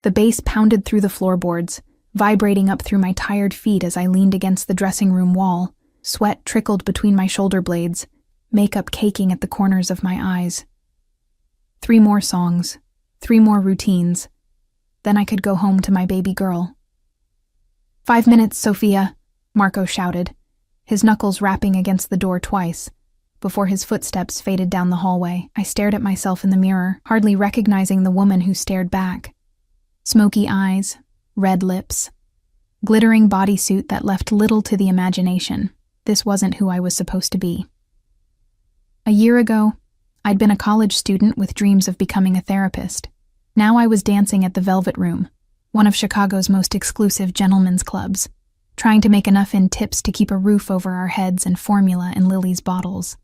The bass pounded through the floorboards, vibrating up through my tired feet as I leaned against the dressing room wall. Sweat trickled between my shoulder blades, makeup caking at the corners of my eyes. 3 more songs, 3 more routines. Then I could go home to my baby girl. 5 minutes, Sophia, Marco shouted, his knuckles rapping against the door twice. Before his footsteps faded down the hallway, I stared at myself in the mirror, hardly recognizing the woman who stared back. Smoky eyes, red lips, glittering bodysuit that left little to the imagination. This wasn't who I was supposed to be. A year ago, I'd been a college student with dreams of becoming a therapist. Now I was dancing at the Velvet Room, one of Chicago's most exclusive gentlemen's clubs, trying to make enough in tips to keep a roof over our heads and formula in Lily's bottles.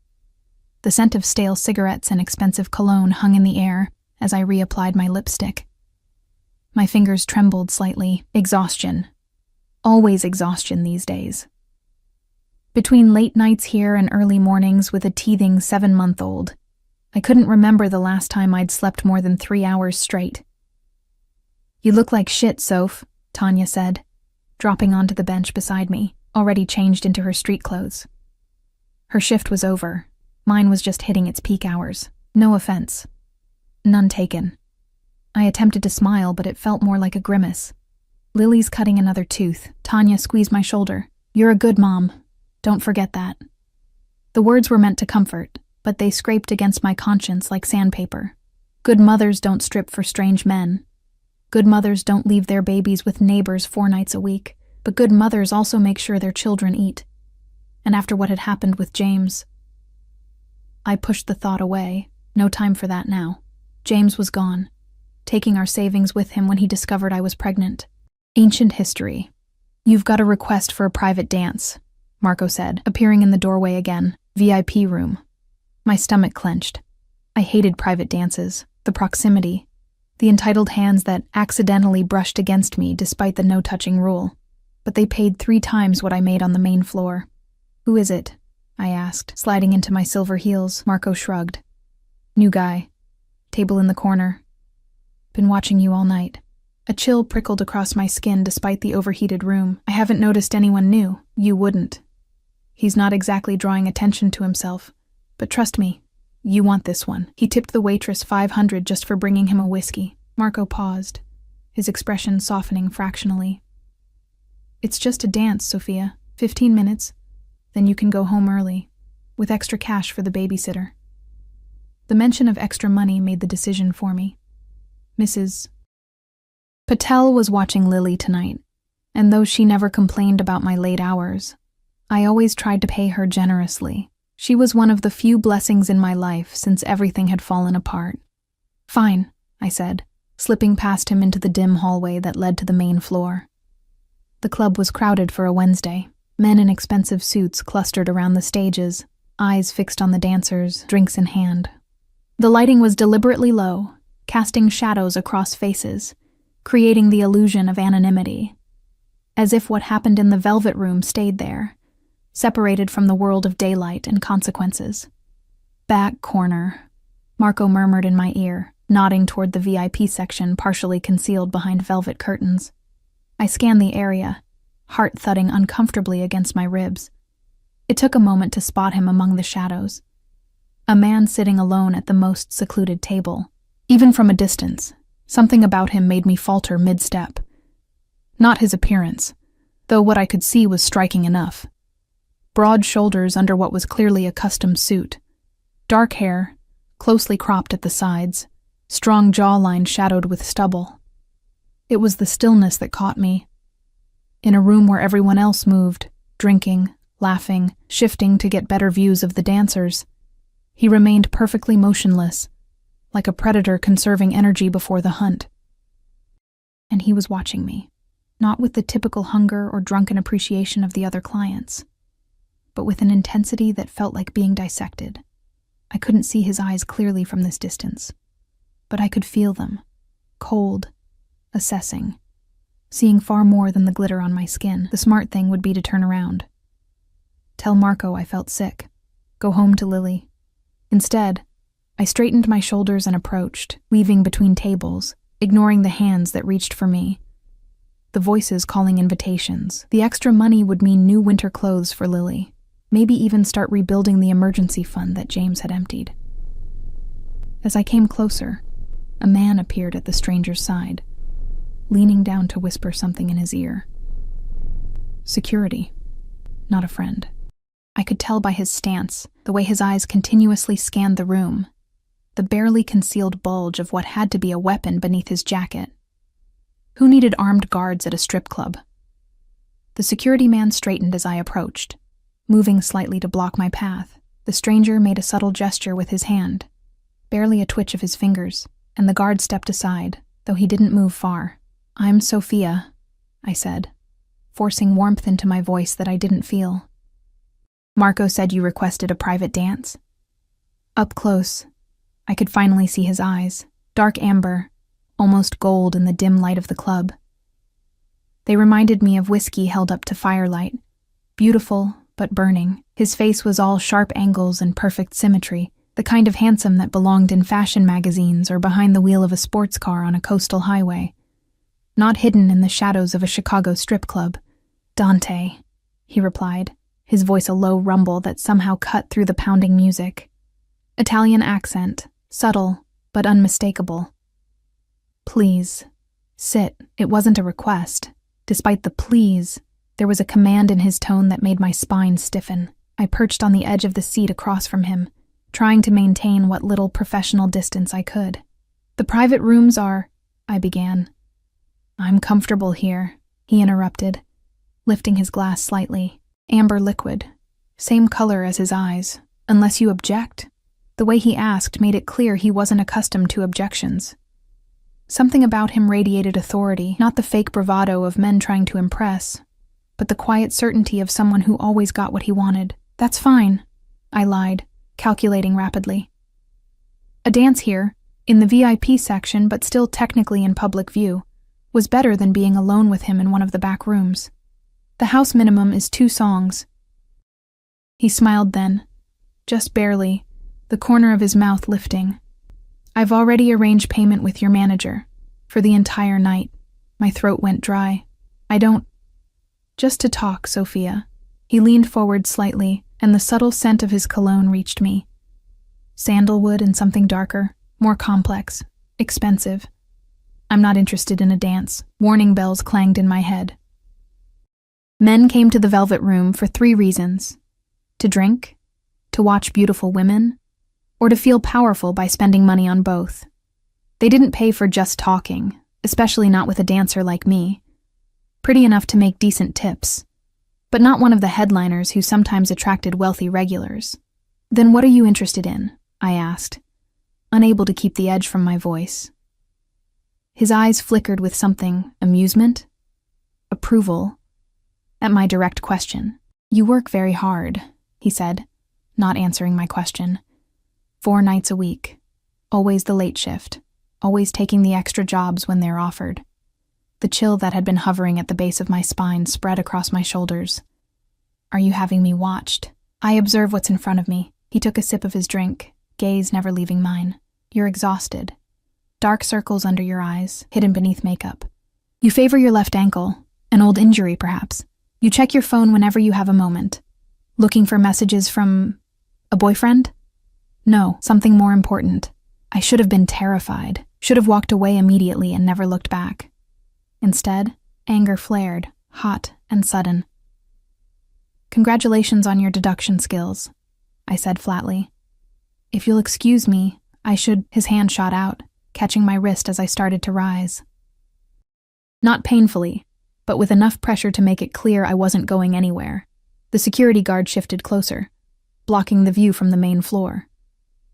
The scent of stale cigarettes and expensive cologne hung in the air as I reapplied my lipstick. My fingers trembled slightly. Exhaustion. Always exhaustion these days. Between late nights here and early mornings with a teething 7-month-old, I couldn't remember the last time I'd slept more than 3 hours straight. "You look like shit, Soph," Tanya said, dropping onto the bench beside me, already changed into her street clothes. Her shift was over. Mine was just hitting its peak hours. No offense. None taken. I attempted to smile, but it felt more like a grimace. "Lily's cutting another tooth." Tanya squeezed my shoulder. "You're a good mom. Don't forget that." The words were meant to comfort, but they scraped against my conscience like sandpaper. Good mothers don't strip for strange men. Good mothers don't leave their babies with neighbors 4 nights a week, but good mothers also make sure their children eat. And after what had happened with James, I pushed the thought away. No time for that now. James was gone, taking our savings with him when he discovered I was pregnant. Ancient history. "You've got a request for a private dance," Marco said, appearing in the doorway again. "VIP room." My stomach clenched. I hated private dances, the proximity, the entitled hands that accidentally brushed against me despite the no-touching rule. But they paid 3 times what I made on the main floor. "Who is it?" I asked, sliding into my silver heels. Marco shrugged. "New guy. Table in the corner. Been watching you all night." A chill prickled across my skin despite the overheated room. "I haven't noticed anyone new. You wouldn't. He's not exactly drawing attention to himself. But trust me, you want this one." He tipped the waitress $500 just for bringing him a whiskey. Marco paused, his expression softening fractionally. "It's just a dance, Sophia. 15 minutes. Then you can go home early, with extra cash for the babysitter." The mention of extra money made the decision for me. Mrs. Patel was watching Lily tonight, and though she never complained about my late hours, I always tried to pay her generously. She was one of the few blessings in my life since everything had fallen apart. "Fine," I said, slipping past him into the dim hallway that led to the main floor. The club was crowded for a Wednesday. Men in expensive suits clustered around the stages, eyes fixed on the dancers, drinks in hand. The lighting was deliberately low, casting shadows across faces, creating the illusion of anonymity, as if what happened in the Velvet Room stayed there, separated from the world of daylight and consequences. "Back corner," Marco murmured in my ear, nodding toward the VIP section partially concealed behind velvet curtains. I scanned the area, heart thudding uncomfortably against my ribs. It took a moment to spot him among the shadows. A man sitting alone at the most secluded table. Even from a distance, something about him made me falter mid-step. Not his appearance, though what I could see was striking enough. Broad shoulders under what was clearly a custom suit. Dark hair, closely cropped at the sides, strong jawline shadowed with stubble. It was the stillness that caught me. In a room where everyone else moved, drinking, laughing, shifting to get better views of the dancers, he remained perfectly motionless, like a predator conserving energy before the hunt. And he was watching me, not with the typical hunger or drunken appreciation of the other clients, but with an intensity that felt like being dissected. I couldn't see his eyes clearly from this distance, but I could feel them, cold, assessing, seeing far more than the glitter on my skin. The smart thing would be to turn around. Tell Marco I felt sick. Go home to Lily. Instead, I straightened my shoulders and approached, weaving between tables, ignoring the hands that reached for me. The voices calling invitations. The extra money would mean new winter clothes for Lily. Maybe even start rebuilding the emergency fund that James had emptied. As I came closer, a man appeared at the stranger's side, leaning down to whisper something in his ear. Security, not a friend. I could tell by his stance, the way his eyes continuously scanned the room, the barely concealed bulge of what had to be a weapon beneath his jacket. Who needed armed guards at a strip club? The security man straightened as I approached, moving slightly to block my path. The stranger made a subtle gesture with his hand, barely a twitch of his fingers, and the guard stepped aside, though he didn't move far. "I'm Sophia," I said, forcing warmth into my voice that I didn't feel. "Marco said you requested a private dance?" Up close, I could finally see his eyes, dark amber, almost gold in the dim light of the club. They reminded me of whiskey held up to firelight, beautiful but burning. His face was all sharp angles and perfect symmetry, the kind of handsome that belonged in fashion magazines or behind the wheel of a sports car on a coastal highway, not hidden in the shadows of a Chicago strip club. "Dante," he replied, his voice a low rumble that somehow cut through the pounding music. Italian accent, subtle but unmistakable. "Please, sit." It wasn't a request. Despite the please, there was a command in his tone that made my spine stiffen. I perched on the edge of the seat across from him, trying to maintain what little professional distance I could. "The private rooms are," I began. "I'm comfortable here," he interrupted, lifting his glass slightly. Amber liquid, same color as his eyes. "Unless you object?" The way he asked made it clear he wasn't accustomed to objections. Something about him radiated authority, not the fake bravado of men trying to impress, but the quiet certainty of someone who always got what he wanted. "That's fine," I lied, calculating rapidly. A dance here, in the VIP section but still technically in public view, was better than being alone with him in one of the back rooms. "The house minimum is 2 songs. He smiled then, just barely, the corner of his mouth lifting. "I've already arranged payment with your manager, for the entire night." My throat went dry. "I don't—" "Just to talk, Sophia." He leaned forward slightly, and the subtle scent of his cologne reached me. Sandalwood and something darker, more complex, expensive. "I'm not interested in a dance." Warning bells clanged in my head. Men came to the Velvet Room for 3 reasons: to drink, to watch beautiful women, or to feel powerful by spending money on both. They didn't pay for just talking, especially not with a dancer like me. Pretty enough to make decent tips, but not one of the headliners who sometimes attracted wealthy regulars. "Then what are you interested in?" I asked, unable to keep the edge from my voice. His eyes flickered with something: amusement, approval, at my direct question. "You work very hard," he said, not answering my question. 4 nights a week, always the late shift, always taking the extra jobs when they're offered. The chill that had been hovering at the base of my spine spread across my shoulders. "Are you having me watched?" I observe what's in front of me. He took a sip of his drink, gaze never leaving mine. "You're exhausted. Dark circles under your eyes, hidden beneath makeup. You favor your left ankle, an old injury perhaps. You check your phone whenever you have a moment. Looking for messages from a boyfriend? No, something more important. I should have been terrified, should have walked away immediately and never looked back. Instead, anger flared, hot and sudden. "Congratulations on your deduction skills," I said flatly. "If you'll excuse me, I should—" His hand shot out, catching my wrist as I started to rise. Not painfully, but with enough pressure to make it clear I wasn't going anywhere. The security guard shifted closer, blocking the view from the main floor.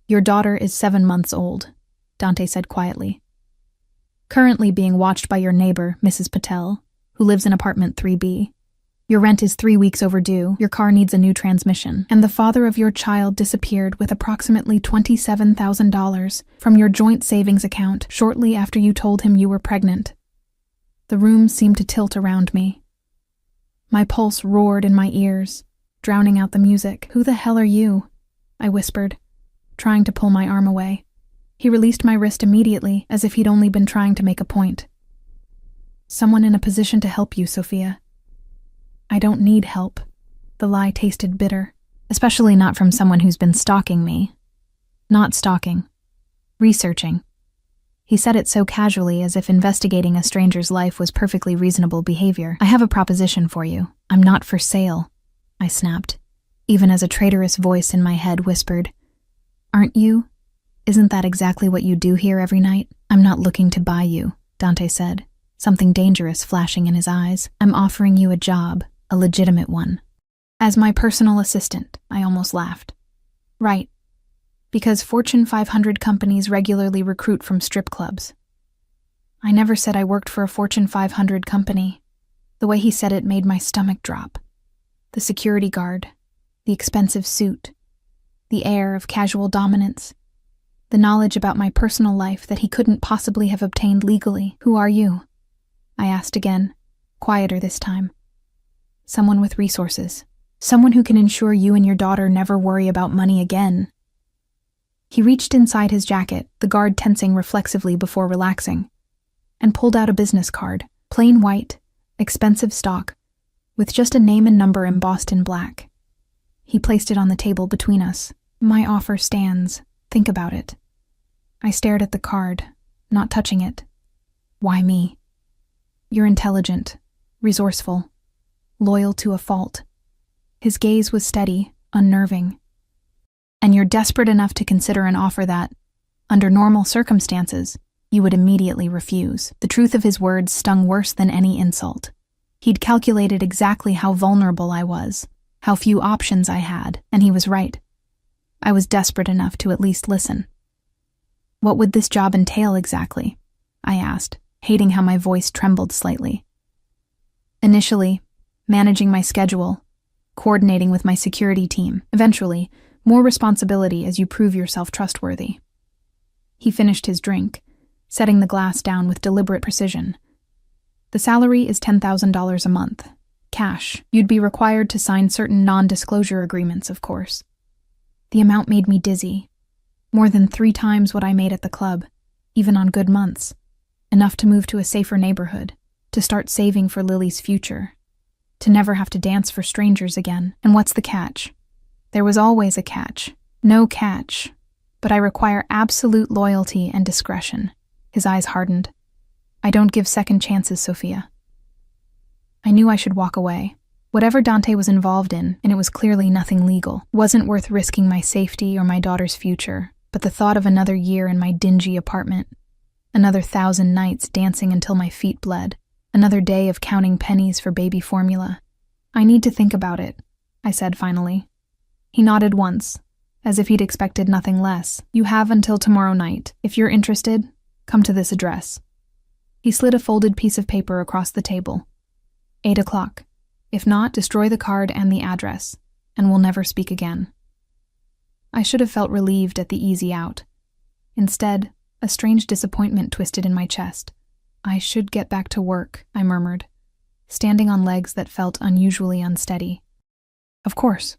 "Your daughter is 7 months old," Dante said quietly. "Currently being watched by your neighbor, Mrs. Patel, who lives in apartment 3B. Your rent is 3 weeks overdue, your car needs a new transmission, and the father of your child disappeared with approximately $27,000 from your joint savings account shortly after you told him you were pregnant." The room seemed to tilt around me. My pulse roared in my ears, drowning out the music. "Who the hell are you?" I whispered, trying to pull my arm away. He released my wrist immediately, as if he'd only been trying to make a point. Someone in a position to help you, Sophia. I don't need help. The lie tasted bitter, especially not from someone who's been stalking me. Not stalking. Researching. He said it so casually, as if investigating a stranger's life was perfectly reasonable behavior. I have a proposition for you. I'm not for sale, I snapped, even as a traitorous voice in my head whispered, Aren't you? Isn't that exactly what you do here every night? I'm not looking to buy you, Dante said, something dangerous flashing in his eyes. I'm offering you a job, a legitimate one. As my personal assistant, I almost laughed. Right. Because Fortune 500 companies regularly recruit from strip clubs. I never said I worked for a Fortune 500 company. The way he said it made my stomach drop. The security guard, the expensive suit, the air of casual dominance, the knowledge about my personal life that he couldn't possibly have obtained legally. Who are you? I asked again, quieter this time. Someone with resources. Someone who can ensure you and your daughter never worry about money again. He reached inside his jacket, the guard tensing reflexively before relaxing, and pulled out a business card, plain white, expensive stock, with just a name and number embossed in black. He placed it on the table between us. My offer stands. Think about it. I stared at the card, not touching it. Why me? You're intelligent, resourceful, loyal to a fault. His gaze was steady, unnerving. And you're desperate enough to consider an offer that, under normal circumstances, you would immediately refuse. The truth of his words stung worse than any insult. He'd calculated exactly how vulnerable I was, how few options I had, and he was right. I was desperate enough to at least listen. What would this job entail exactly? I asked, hating how my voice trembled slightly. Initially, managing my schedule, coordinating with my security team, eventually, more responsibility as you prove yourself trustworthy. He finished his drink, setting the glass down with deliberate precision. The salary is $10,000 a month. Cash. You'd be required to sign certain non-disclosure agreements, of course. The amount made me dizzy. More than 3 times what I made at the club, even on good months. Enough to move to a safer neighborhood, to start saving for Lily's future, to never have to dance for strangers again. And what's the catch? There was always a catch. No catch. But I require absolute loyalty and discretion. His eyes hardened. I don't give second chances, Sophia. I knew I should walk away. Whatever Dante was involved in, and it was clearly nothing legal, wasn't worth risking my safety or my daughter's future, but the thought of another year in my dingy apartment, another 1,000 nights dancing until my feet bled, another day of counting pennies for baby formula. I need to think about it, I said finally. He nodded once, as if he'd expected nothing less. You have until tomorrow night. If you're interested, come to this address. He slid a folded piece of paper across the table. 8 o'clock. If not, destroy the card and the address, and we'll never speak again. I should have felt relieved at the easy out. Instead, a strange disappointment twisted in my chest. I should get back to work, I murmured, standing on legs that felt unusually unsteady. Of course.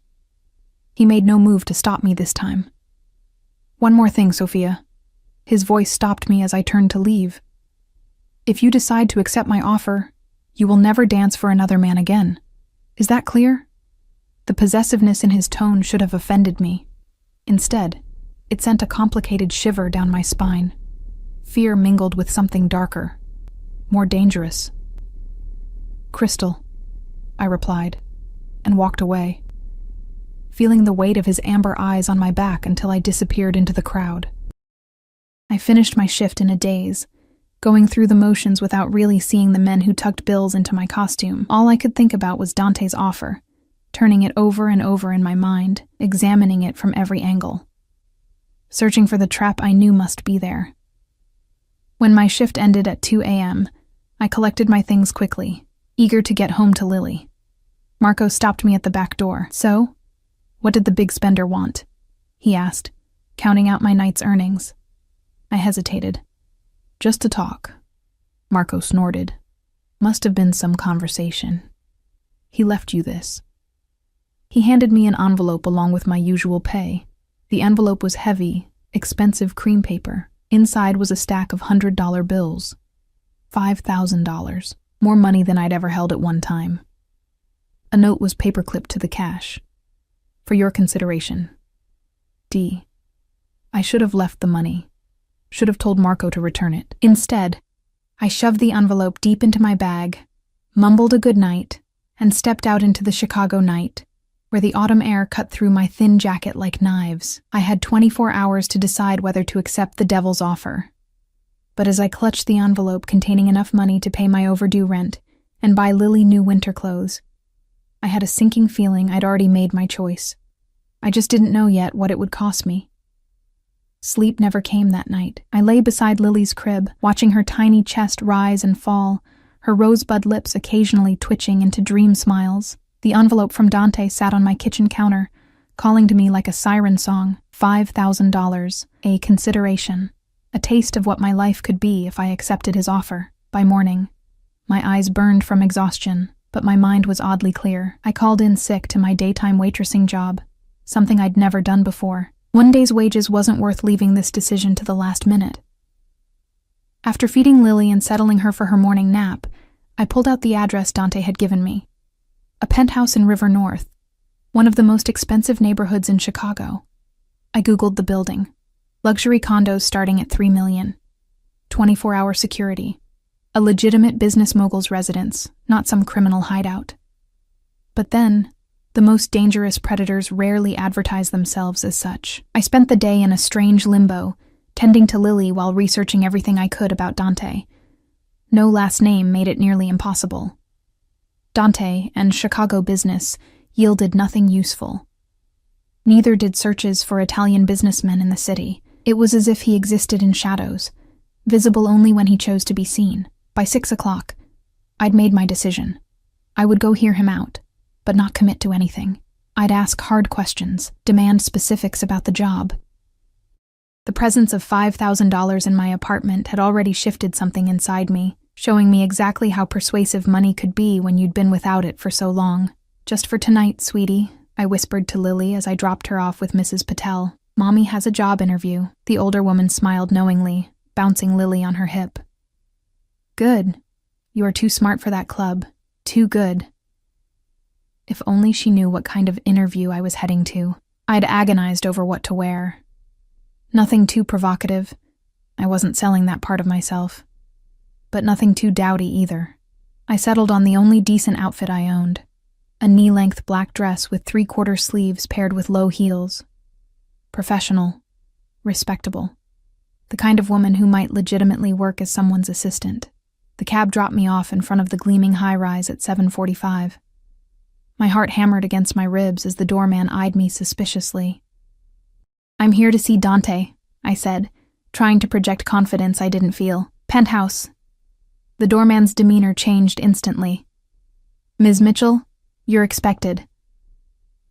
He made no move to stop me this time. One more thing, Sophia. His voice stopped me as I turned to leave. If you decide to accept my offer, you will never dance for another man again. Is that clear? The possessiveness in his tone should have offended me. Instead, it sent a complicated shiver down my spine. Fear mingled with something darker, more dangerous. Crystal, I replied, and walked away, feeling the weight of his amber eyes on my back until I disappeared into the crowd. I finished my shift in a daze, going through the motions without really seeing the men who tucked bills into my costume. All I could think about was Dante's offer, turning it over and over in my mind, examining it from every angle, searching for the trap I knew must be there. When my shift ended at 2 a.m., I collected my things quickly, eager to get home to Lily. Marco stopped me at the back door. So, what did the big spender want? He asked, counting out my night's earnings. I hesitated. Just to talk. Marco snorted. Must have been some conversation. He left you this. He handed me an envelope along with my usual pay. The envelope was heavy, expensive cream paper, Inside was a stack of $100 bills. $5,000. More money than I'd ever held at one time. A note was paperclipped to the cash. For your consideration. D. I should have left the money. Should have told Marco to return it. Instead, I shoved the envelope deep into my bag, mumbled a good night, and stepped out into the Chicago night, where the autumn air cut through my thin jacket like knives. I had 24 hours to decide whether to accept the devil's offer. But as I clutched the envelope containing enough money to pay my overdue rent and buy Lily new winter clothes, I had a sinking feeling I'd already made my choice. I just didn't know yet what it would cost me. Sleep never came that night. I lay beside Lily's crib, watching her tiny chest rise and fall, her rosebud lips occasionally twitching into dream smiles. The envelope from Dante sat on my kitchen counter, calling to me like a siren song. $5,000, a consideration, a taste of what my life could be if I accepted his offer. By morning, my eyes burned from exhaustion, but my mind was oddly clear. I called in sick to my daytime waitressing job, something I'd never done before. One day's wages wasn't worth leaving this decision to the last minute. After feeding Lily and settling her for her morning nap, I pulled out the address Dante had given me. A penthouse in River North, one of the most expensive neighborhoods in Chicago. I Googled the building. Luxury condos starting at $3 million. 24-hour security. A legitimate business mogul's residence, not some criminal hideout. But then, the most dangerous predators rarely advertise themselves as such. I spent the day in a strange limbo, tending to Lily while researching everything I could about Dante. No last name made it nearly impossible. Dante and Chicago business yielded nothing useful. Neither did searches for Italian businessmen in the city. It was as if he existed in shadows, visible only when he chose to be seen. By 6 o'clock, I'd made my decision. I would go hear him out, but not commit to anything. I'd ask hard questions, demand specifics about the job. The presence of $5,000 in my apartment had already shifted something inside me, showing me exactly how persuasive money could be when you'd been without it for so long. Just for tonight, sweetie, I whispered to Lily as I dropped her off with Mrs. Patel. Mommy has a job interview. The older woman smiled knowingly, bouncing Lily on her hip. Good. You are too smart for that club. Too good. If only she knew what kind of interview I was heading to. I'd agonized over what to wear. Nothing too provocative. I wasn't selling that part of myself. But nothing too dowdy either. I settled on the only decent outfit I owned. A knee-length black dress with 3/4 sleeves paired with low heels. Professional. Respectable. The kind of woman who might legitimately work as someone's assistant. The cab dropped me off in front of the gleaming high-rise at 7:45. My heart hammered against my ribs as the doorman eyed me suspiciously. I'm here to see Dante, I said, trying to project confidence I didn't feel. Penthouse. The doorman's demeanor changed instantly. Ms. Mitchell, you're expected.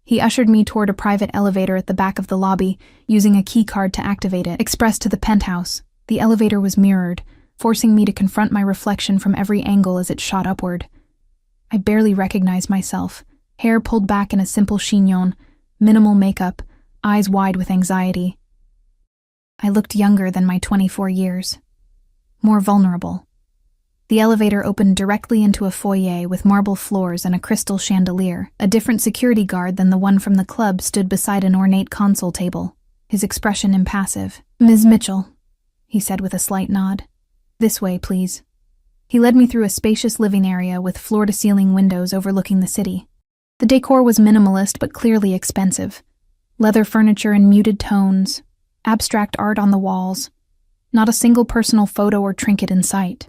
He ushered me toward a private elevator at the back of the lobby, using a key card to activate it. Express to the penthouse. The elevator was mirrored, forcing me to confront my reflection from every angle as it shot upward. I barely recognized myself, hair pulled back in a simple chignon, minimal makeup, eyes wide with anxiety. I looked younger than my 24 years. More vulnerable. The elevator opened directly into a foyer with marble floors and a crystal chandelier. A different security guard than the one from the club stood beside an ornate console table, his expression impassive. Ms. Mitchell, he said with a slight nod. This way, please. He led me through a spacious living area with floor-to-ceiling windows overlooking the city. The decor was minimalist but clearly expensive. Leather furniture in muted tones, abstract art on the walls, not a single personal photo or trinket in sight.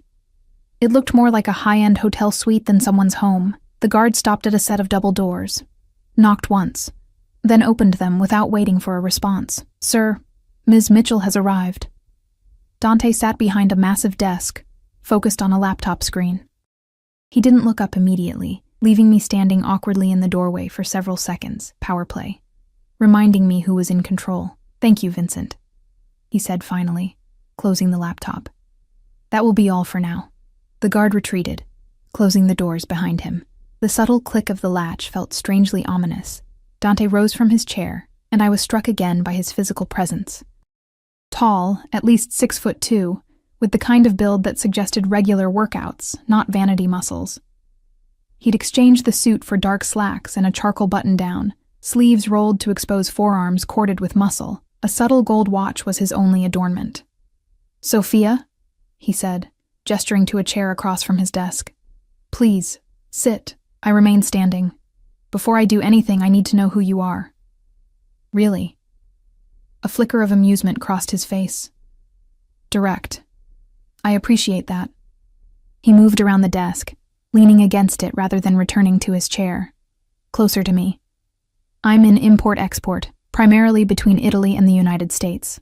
It looked more like a high-end hotel suite than someone's home. The guard stopped at a set of double doors, knocked once, then opened them without waiting for a response. Sir, Ms. Mitchell has arrived. Dante sat behind a massive desk, focused on a laptop screen. He didn't look up immediately, leaving me standing awkwardly in the doorway for several seconds. Power play. Reminding me who was in control. Thank you, Vincent, he said finally, closing the laptop. That will be all for now. The guard retreated, closing the doors behind him. The subtle click of the latch felt strangely ominous. Dante rose from his chair, and I was struck again by his physical presence. Tall, at least 6'2", with the kind of build that suggested regular workouts, not vanity muscles. He'd exchanged the suit for dark slacks and a charcoal button-down, sleeves rolled to expose forearms corded with muscle. A subtle gold watch was his only adornment. "Sophia?" he said, gesturing to a chair across from his desk. "Please, sit." I remained standing. "Before I do anything, I need to know who you are." "Really?" A flicker of amusement crossed his face. "Direct. I appreciate that." He moved around the desk, leaning against it rather than returning to his chair. Closer to me. "I'm in import-export, primarily between Italy and the United States.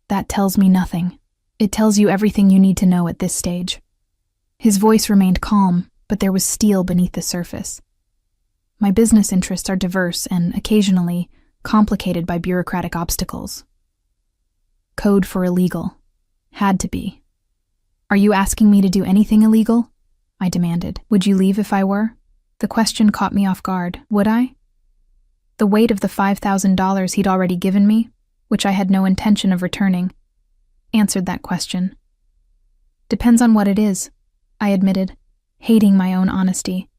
That tells me nothing. It tells you everything you need to know at this stage." His voice remained calm, but there was steel beneath the surface. "My business interests are diverse and, occasionally, complicated by bureaucratic obstacles." Code for illegal. Had to be. "Are you asking me to do anything illegal?" I demanded. "Would you leave if I were?" The question caught me off guard. Would I? The weight of the $5,000 he'd already given me, which I had no intention of returning, answered that question. "Depends on what it is," I admitted, hating my own honesty.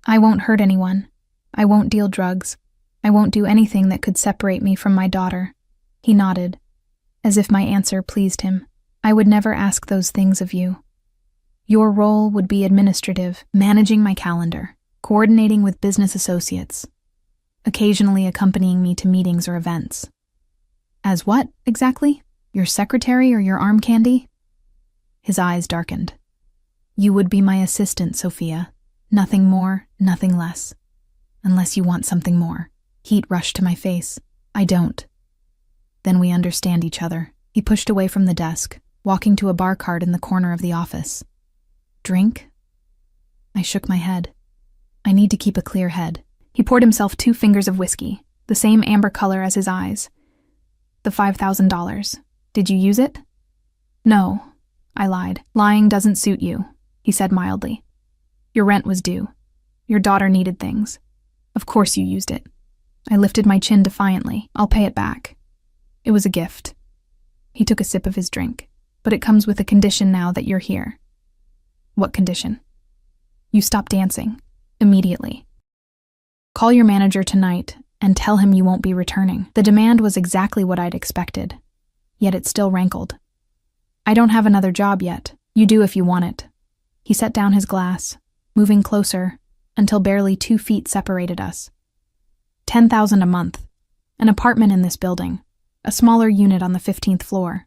"I won't hurt anyone. I won't deal drugs. I won't do anything that could separate me from my daughter." He nodded, as if my answer pleased him. "I would never ask those things of you. Your role would be administrative, managing my calendar, coordinating with business associates, occasionally accompanying me to meetings or events." "As what, exactly? Your secretary or your arm candy?" His eyes darkened. "You would be my assistant, Sophia. Nothing more, nothing less. Unless you want something more." Heat rushed to my face. "I don't." "Then we understand each other." He pushed away from the desk, walking to a bar cart in the corner of the office. "Drink?" I shook my head. "I need to keep a clear head." He poured himself 2 fingers of whiskey, the same amber color as his eyes. "The $5,000. Did you use it?" "No," I lied. "Lying doesn't suit you," he said mildly. "Your rent was due. Your daughter needed things. Of course you used it." I lifted my chin defiantly. "I'll pay it back. It was a gift." He took a sip of his drink. "But it comes with a condition now that you're here." "What condition?" "You stop dancing. Immediately. Call your manager tonight and tell him you won't be returning." The demand was exactly what I'd expected, yet it still rankled. "I don't have another job yet. You do if you want it." He set down his glass, moving closer until barely 2 feet separated us. $10,000 a month. An apartment in this building. A smaller unit on the 15th floor.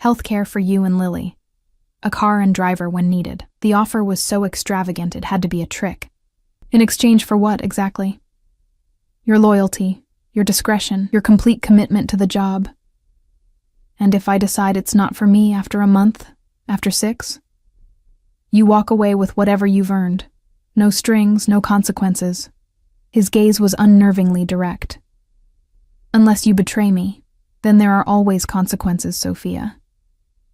Healthcare for you and Lily. A car and driver when needed. The offer was so extravagant it had to be a trick. In exchange for what, exactly? Your loyalty, your discretion, your complete commitment to the job. And if I decide it's not for me after a month, after 6? You walk away with whatever you've earned. No strings, no consequences. His gaze was unnervingly direct. "Unless you betray me, then there are always consequences, Sophia."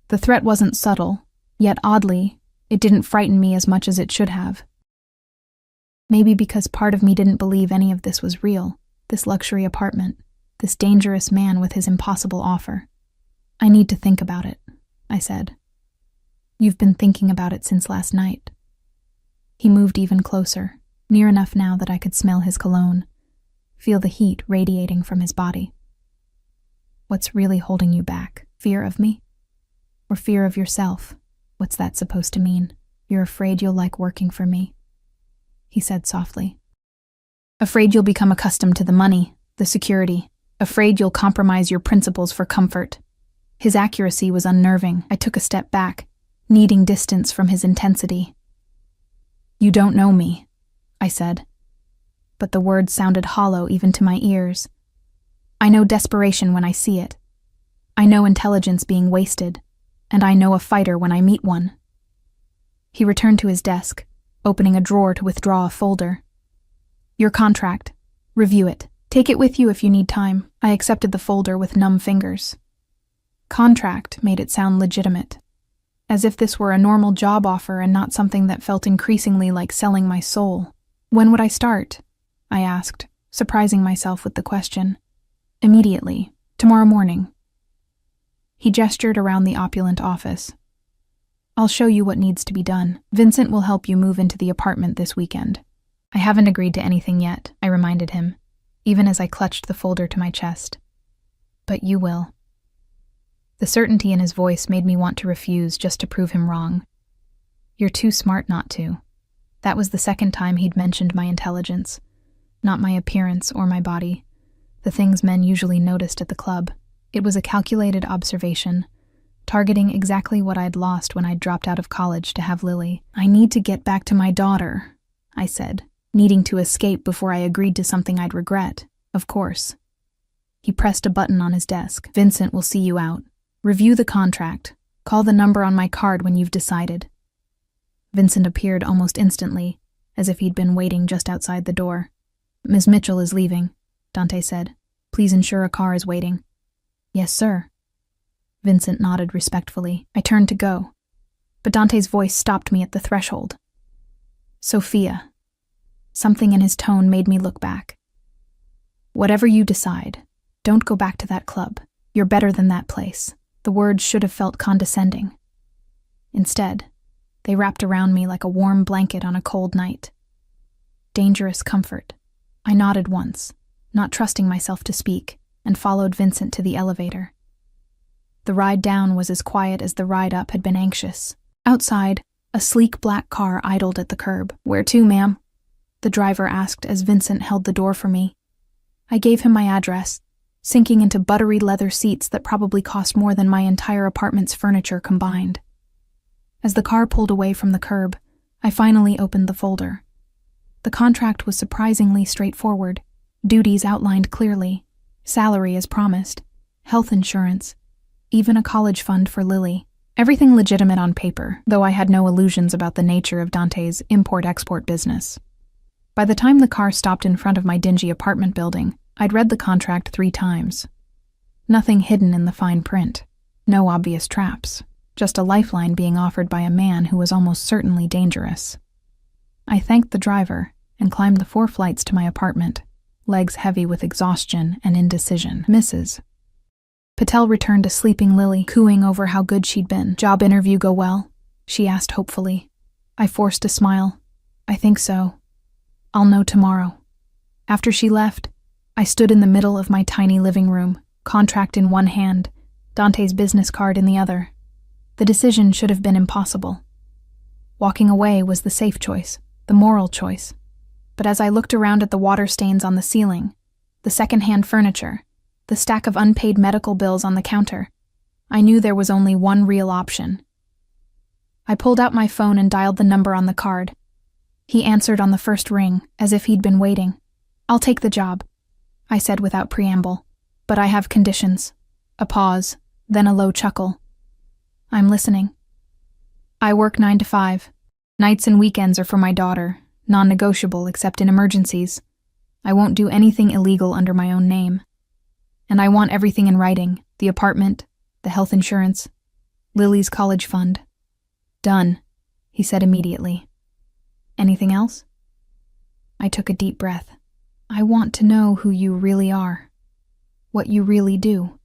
The threat wasn't subtle, yet oddly, it didn't frighten me as much as it should have. Maybe because part of me didn't believe any of this was real, this luxury apartment, this dangerous man with his impossible offer. "I need to think about it," I said. "You've been thinking about it since last night." He moved even closer, near enough now that I could smell his cologne, feel the heat radiating from his body. "What's really holding you back? Fear of me? Or fear of yourself? What's that supposed to mean? You're afraid you'll like working for me?" He said softly. "Afraid you'll become accustomed to the money, the security. Afraid you'll compromise your principles for comfort." His accuracy was unnerving. I took a step back, needing distance from his intensity. "You don't know me," I said. But the words sounded hollow even to my ears. "I know desperation when I see it. I know intelligence being wasted, and I know a fighter when I meet one." He returned to his desk, opening a drawer to withdraw a folder. "Your contract. Review it. Take it with you if you need time." I accepted the folder with numb fingers. Contract made it sound legitimate, as if this were a normal job offer and not something that felt increasingly like selling my soul. "When would I start?" I asked, surprising myself with the question. "Immediately. Tomorrow morning." He gestured around the opulent office. I'll show you what needs to be done. Vincent will help you move into the apartment this weekend. I haven't agreed to anything yet, I reminded him, even as I clutched the folder to my chest. But you will. The certainty in his voice made me want to refuse just to prove him wrong. You're too smart not to. That was the second time he'd mentioned my intelligence, not my appearance or my body, the things men usually noticed at the club. It was a calculated observation, targeting exactly what I'd lost when I'd dropped out of college to have Lily. I need to get back to my daughter, I said, needing to escape before I agreed to something I'd regret, of course. He pressed a button on his desk. Vincent will see you out. Review the contract. Call the number on my card when you've decided. Vincent appeared almost instantly, as if he'd been waiting just outside the door. Ms. Mitchell is leaving, Dante said. Please ensure a car is waiting. Yes, sir. Vincent nodded respectfully. I turned to go, but Dante's voice stopped me at the threshold. Sophia. Something in his tone made me look back. Whatever you decide, don't go back to that club. You're better than that place. The words should have felt condescending. Instead, they wrapped around me like a warm blanket on a cold night. Dangerous comfort. I nodded once, not trusting myself to speak, and followed Vincent to the elevator. The ride down was as quiet as the ride up had been anxious. Outside, a sleek black car idled at the curb. Where to, ma'am? The driver asked as Vincent held the door for me. I gave him my address, sinking into buttery leather seats that probably cost more than my entire apartment's furniture combined. As the car pulled away from the curb, I finally opened the folder. The contract was surprisingly straightforward. Duties outlined clearly, salary as promised, health insurance, even a college fund for Lily. Everything legitimate on paper, though I had no illusions about the nature of Dante's import-export business. By the time the car stopped in front of my dingy apartment building, I'd read the contract 3 times. Nothing hidden in the fine print. No obvious traps. Just a lifeline being offered by a man who was almost certainly dangerous. I thanked the driver and climbed the 4 flights to my apartment, legs heavy with exhaustion and indecision. Mrs. Patel returned to sleeping Lily, cooing over how good she'd been. Job interview go well? She asked hopefully. I forced a smile. I think so. I'll know tomorrow. After she left, I stood in the middle of my tiny living room, contract in one hand, Dante's business card in the other. The decision should have been impossible. Walking away was the safe choice, the moral choice. But as I looked around at the water stains on the ceiling, the second-hand furniture, the stack of unpaid medical bills on the counter, I knew there was only one real option. I pulled out my phone and dialed the number on the card. He answered on the first ring, as if he'd been waiting. I'll take the job, I said without preamble. But I have conditions. A pause, then a low chuckle. I'm listening. I work 9 to 5. Nights and weekends are for my daughter, non-negotiable except in emergencies. I won't do anything illegal under my own name. And I want everything in writing, the apartment, the health insurance, Lily's college fund. Done, he said immediately. Anything else? I took a deep breath. I want to know who you really are. What you really do.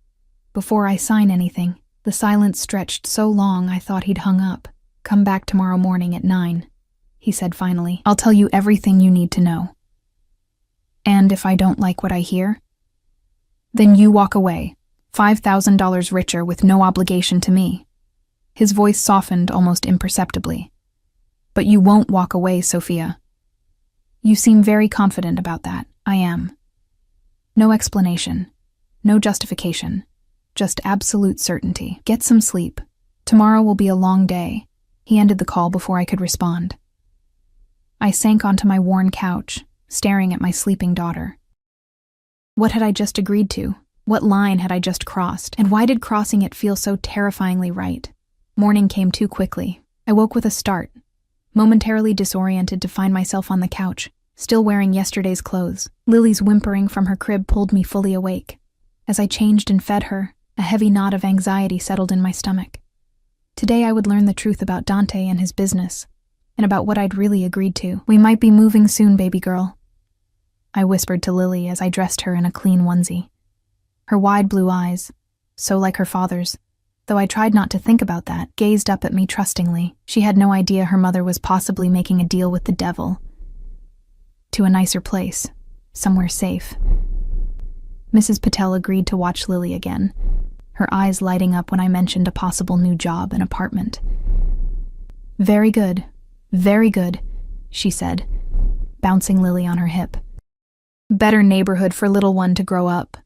Before I sign anything. The silence stretched so long I thought he'd hung up. Come back tomorrow morning at 9, he said finally. I'll tell you everything you need to know. And if I don't like what I hear? Then you walk away, $5,000 richer with no obligation to me. His voice softened almost imperceptibly. But you won't walk away, Sophia. You seem very confident about that. I am. No explanation. No justification. Just absolute certainty. Get some sleep. Tomorrow will be a long day. He ended the call before I could respond. I sank onto my worn couch, staring at my sleeping daughter. What had I just agreed to? What line had I just crossed? And why did crossing it feel so terrifyingly right? Morning came too quickly. I woke with a start, momentarily disoriented to find myself on the couch, still wearing yesterday's clothes. Lily's whimpering from her crib pulled me fully awake. As I changed and fed her, a heavy knot of anxiety settled in my stomach. Today I would learn the truth about Dante and his business, and about what I'd really agreed to. We might be moving soon, baby girl, I whispered to Lily as I dressed her in a clean onesie. Her wide blue eyes, so like her father's, though I tried not to think about that, gazed up at me trustingly. She had no idea her mother was possibly making a deal with the devil. To a nicer place, somewhere safe. Mrs. Patel agreed to watch Lily again, her eyes lighting up when I mentioned a possible new job and apartment. Very good, she said, bouncing Lily on her hip. Better neighborhood for little one to grow up.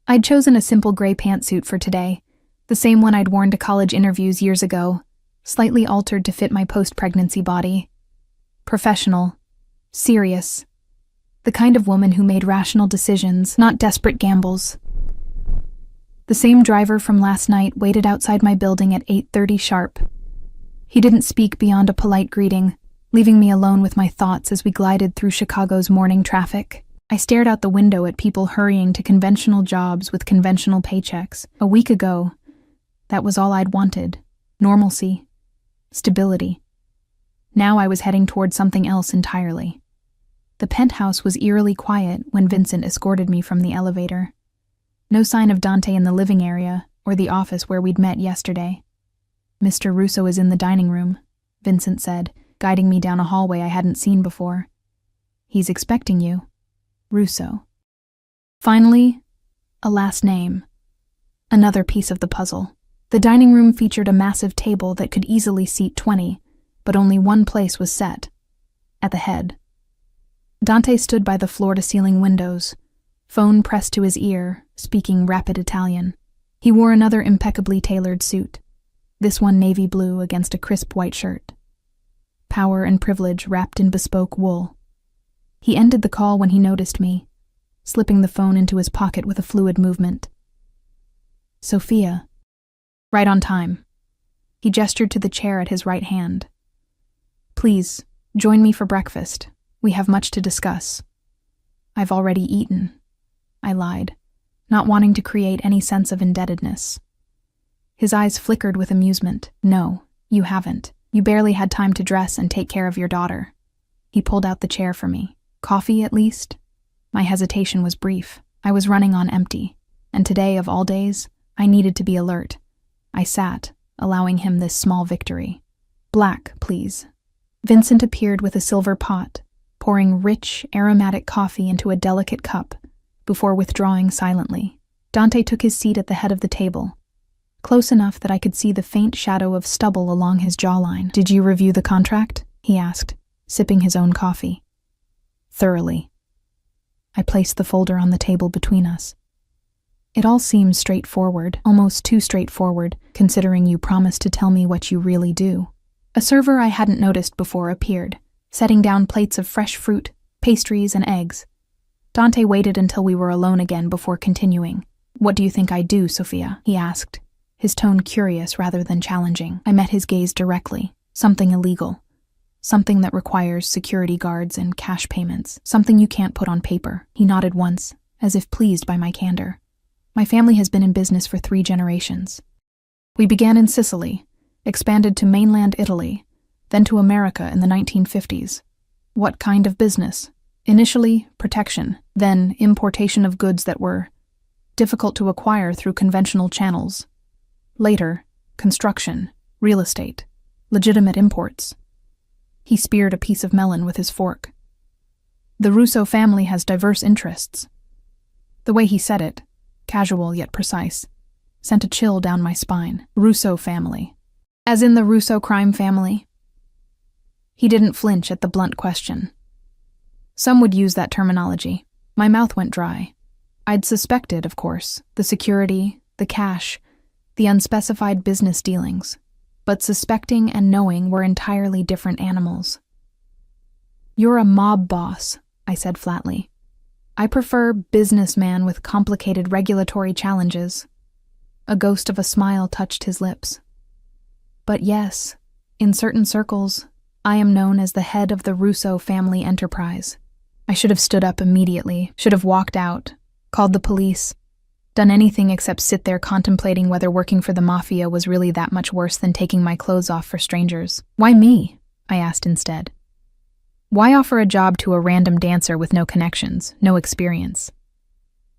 I'd chosen a simple gray pantsuit for today, the same one I'd worn to college interviews years ago, slightly altered to fit my post-pregnancy body. Professional, serious, the kind of woman who made rational decisions, not desperate gambles. The same driver from last night waited outside my building at 8:30 sharp. He didn't speak beyond a polite greeting, leaving me alone with my thoughts as we glided through Chicago's morning traffic. I stared out the window at people hurrying to conventional jobs with conventional paychecks. A week ago, that was all I'd wanted. Normalcy. Stability. Now I was heading toward something else entirely. The penthouse was eerily quiet when Vincent escorted me from the elevator. No sign of Dante in the living area or the office where we'd met yesterday. Mr. Russo is in the dining room, Vincent said, guiding me down a hallway I hadn't seen before. He's expecting you. Russo. Finally, a last name. Another piece of the puzzle. The dining room featured a massive table that could easily seat 20, but only one place was set. At the head. Dante stood by the floor-to-ceiling windows, phone pressed to his ear, speaking rapid Italian. He wore another impeccably tailored suit, this one navy blue against a crisp white shirt. Power and privilege wrapped in bespoke wool. He ended the call when he noticed me, slipping the phone into his pocket with a fluid movement. Sophia. Right on time. He gestured to the chair at his right hand. Please, join me for breakfast. We have much to discuss. I've already eaten, I lied, not wanting to create any sense of indebtedness. His eyes flickered with amusement. No, you haven't. You barely had time to dress and take care of your daughter. He pulled out the chair for me. Coffee, at least? My hesitation was brief. I was running on empty, and today, of all days, I needed to be alert. I sat, allowing him this small victory. Black, please. Vincent appeared with a silver pot, pouring rich, aromatic coffee into a delicate cup, before withdrawing silently. Dante took his seat at the head of the table, close enough that I could see the faint shadow of stubble along his jawline. Did you review the contract? He asked, sipping his own coffee. Thoroughly. I placed the folder on the table between us. It all seems straightforward, almost too straightforward, considering you promised to tell me what you really do. A server I hadn't noticed before appeared, setting down plates of fresh fruit, pastries, and eggs. Dante waited until we were alone again before continuing. What do you think I do, Sophia? He asked, his tone curious rather than challenging. I met his gaze directly. Something illegal. Something that requires security guards and cash payments. Something you can't put on paper. He nodded once, as if pleased by my candor. My family has been in business for 3 generations. We began in Sicily, expanded to mainland Italy, then to America in the 1950s. What kind of business? Initially, protection, then importation of goods that were difficult to acquire through conventional channels. Later, construction, real estate, legitimate imports. He speared a piece of melon with his fork. The Russo family has diverse interests. The way he said it, casual yet precise, sent a chill down my spine. Russo family. As in the Russo crime family? He didn't flinch at the blunt question. Some would use that terminology. My mouth went dry. I'd suspected, of course, the security, the cash, the unspecified business dealings. But suspecting and knowing were entirely different animals. You're a mob boss, I said flatly. I prefer businessman with complicated regulatory challenges. A ghost of a smile touched his lips. But yes, in certain circles, I am known as the head of the Russo family enterprise. I should have stood up immediately, should have walked out, called the police, done anything except sit there contemplating whether working for the Mafia was really that much worse than taking my clothes off for strangers. Why me? I asked instead. Why offer a job to a random dancer with no connections, no experience?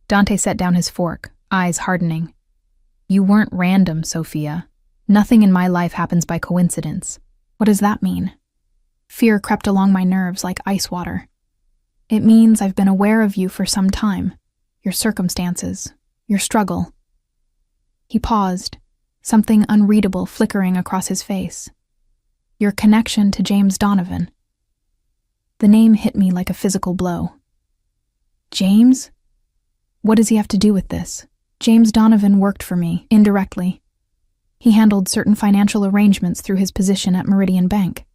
Dante set down his fork, eyes hardening. You weren't random, Sophia. Nothing in my life happens by coincidence. What does that mean? Fear crept along my nerves like ice water. It means I've been aware of you for some time, your circumstances, your struggle. He paused, something unreadable flickering across his face. Your connection to James Donovan. The name hit me like a physical blow. James? What does he have to do with this? James Donovan worked for me, indirectly. He handled certain financial arrangements through his position at Meridian Bank.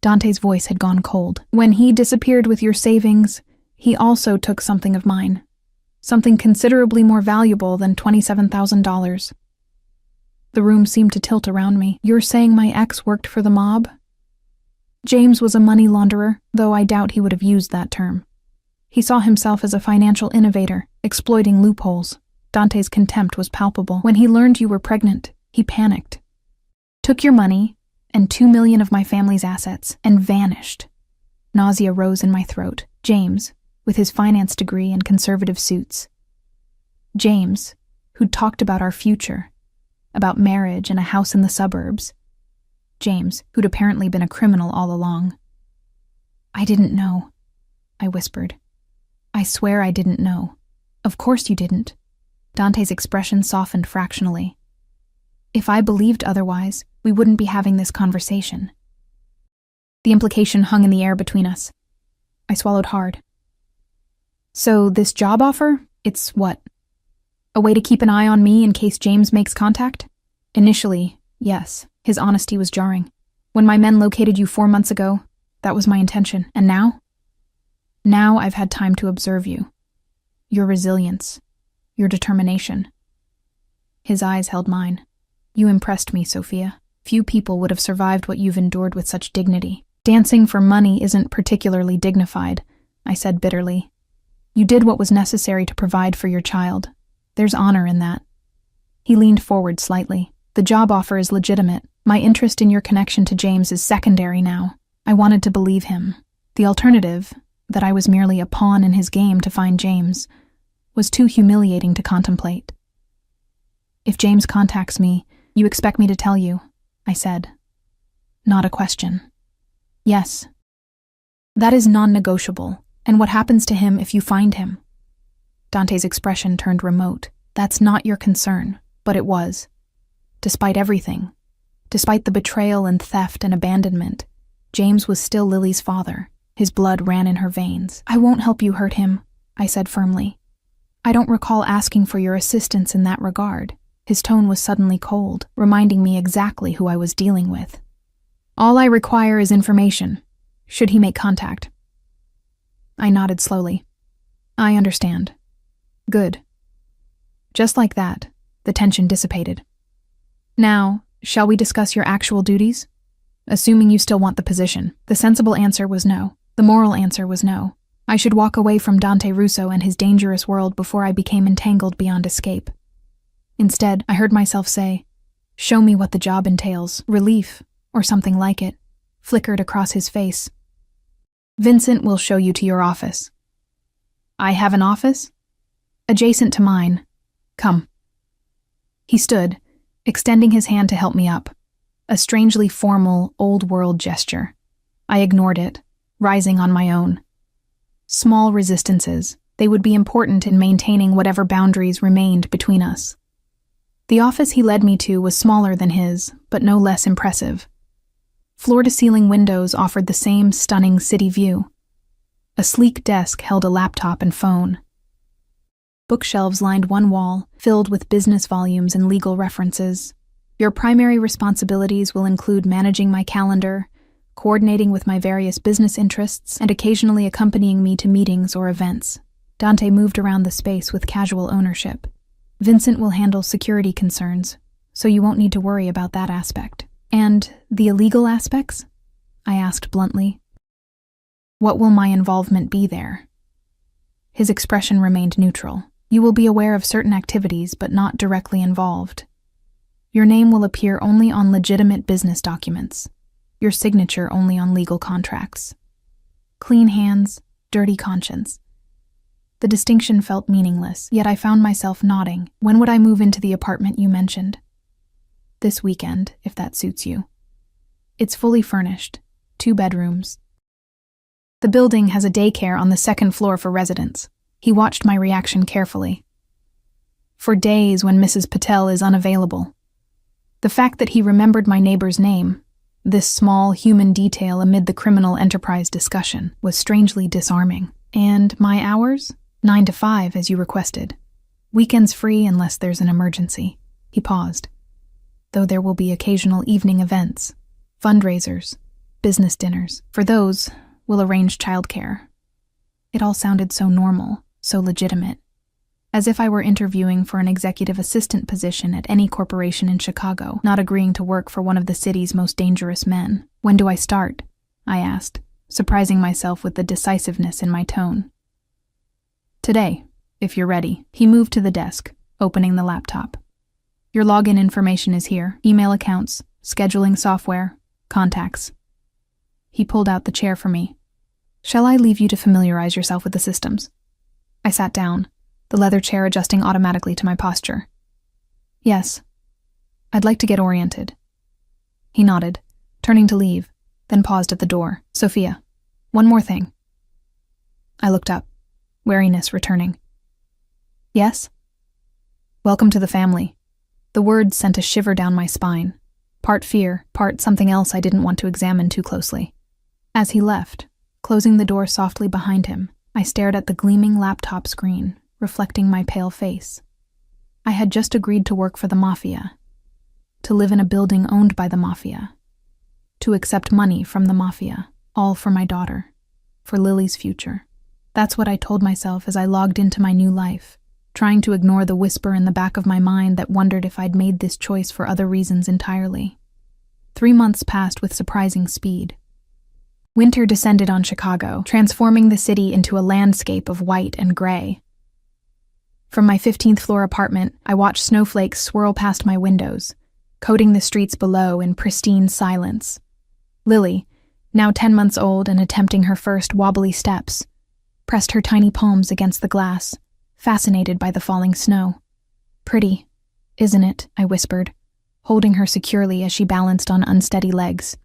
Dante's voice had gone cold. When he disappeared with your savings, he also took something of mine. Something considerably more valuable than $27,000. The room seemed to tilt around me. You're saying my ex worked for the mob? James was a money launderer, though I doubt he would have used that term. He saw himself as a financial innovator, exploiting loopholes. Dante's contempt was palpable. When he learned you were pregnant, he panicked. Took your money and $2 million of my family's assets and vanished. Nausea rose in my throat. James, with his finance degree and conservative suits. James, who'd talked about our future, about marriage and a house in the suburbs. James, who'd apparently been a criminal all along. I didn't know, I whispered. I swear I didn't know. Of course you didn't. Dante's expression softened fractionally. If I believed otherwise, we wouldn't be having this conversation. The implication hung in the air between us. I swallowed hard. So this job offer, it's what? A way to keep an eye on me in case James makes contact? Initially, yes, his honesty was jarring. When my men located you 4 months ago, that was my intention. And now? Now I've had time to observe you. Your resilience. Your determination. His eyes held mine. You impressed me, Sophia. Few people would have survived what you've endured with such dignity. Dancing for money isn't particularly dignified, I said bitterly. You did what was necessary to provide for your child. There's honor in that. He leaned forward slightly. The job offer is legitimate. My interest in your connection to James is secondary now. I wanted to believe him. The alternative, that I was merely a pawn in his game to find James, was too humiliating to contemplate. If James contacts me, you expect me to tell you, I said. Not a question. Yes. That is non-negotiable. And what happens to him if you find him? Dante's expression turned remote. That's not your concern, but it was. Despite everything, despite the betrayal and theft and abandonment, James was still Lily's father. His blood ran in her veins. I won't help you hurt him, I said firmly. I don't recall asking for your assistance in that regard. His tone was suddenly cold, reminding me exactly who I was dealing with. All I require is information, should he make contact. I nodded slowly. I understand. Good. Just like that, the tension dissipated. Now, shall we discuss your actual duties? Assuming you still want the position. The sensible answer was no. The moral answer was no. I should walk away from Dante Russo and his dangerous world before I became entangled beyond escape. Instead, I heard myself say, show me what the job entails. Relief, or something like it, flickered across his face. Vincent will show you to your office. I have an office? Adjacent to mine. Come. He stood, extending his hand to help me up. A strangely formal, old-world gesture. I ignored it, rising on my own. Small resistances, they would be important in maintaining whatever boundaries remained between us. The office he led me to was smaller than his, but no less impressive. Floor-to-ceiling windows offered the same stunning city view. A sleek desk held a laptop and phone. Bookshelves lined one wall, filled with business volumes and legal references. Your primary responsibilities will include managing my calendar, coordinating with my various business interests, and occasionally accompanying me to meetings or events. Dante moved around the space with casual ownership. Vincent will handle security concerns, so you won't need to worry about that aspect. And the illegal aspects? I asked bluntly. What will my involvement be there? His expression remained neutral. You will be aware of certain activities, but not directly involved. Your name will appear only on legitimate business documents. Your signature only on legal contracts. Clean hands, dirty conscience. The distinction felt meaningless, yet I found myself nodding. When would I move into the apartment you mentioned? This weekend, if that suits you. It's fully furnished, 2 bedrooms. The building has a daycare on the 2nd floor for residents. He watched my reaction carefully. For days when Mrs. Patel is unavailable. The fact that he remembered my neighbor's name, this small human detail amid the criminal enterprise discussion, was strangely disarming. And my hours? 9 to 5, as you requested. Weekends free unless there's an emergency. He paused. Though there will be occasional evening events, fundraisers, business dinners. For those, we'll arrange childcare. It all sounded so normal, so legitimate. As if I were interviewing for an executive assistant position at any corporation in Chicago, not agreeing to work for one of the city's most dangerous men. When do I start? I asked, surprising myself with the decisiveness in my tone. Today, if you're ready. He moved to the desk, opening the laptop. Your login information is here: email accounts, scheduling software, contacts. He pulled out the chair for me. Shall I leave you to familiarize yourself with the systems? I sat down, the leather chair adjusting automatically to my posture. Yes. I'd like to get oriented. He nodded, turning to leave, then paused at the door. Sophia, one more thing. I looked up, wariness returning. Yes? Welcome to the family. The words sent a shiver down my spine, part fear, part something else I didn't want to examine too closely. As he left, closing the door softly behind him, I stared at the gleaming laptop screen, reflecting my pale face. I had just agreed to work for the Mafia, to live in a building owned by the Mafia, to accept money from the Mafia, all for my daughter, for Lily's future. That's what I told myself as I logged into my new life, trying to ignore the whisper in the back of my mind that wondered if I'd made this choice for other reasons entirely. 3 months passed with surprising speed. Winter descended on Chicago, transforming the city into a landscape of white and gray. From my 15th floor apartment, I watched snowflakes swirl past my windows, coating the streets below in pristine silence. Lily, now 10 months old and attempting her first wobbly steps, pressed her tiny palms against the glass, fascinated by the falling snow. Pretty, isn't it? I whispered, holding her securely as she balanced on unsteady legs.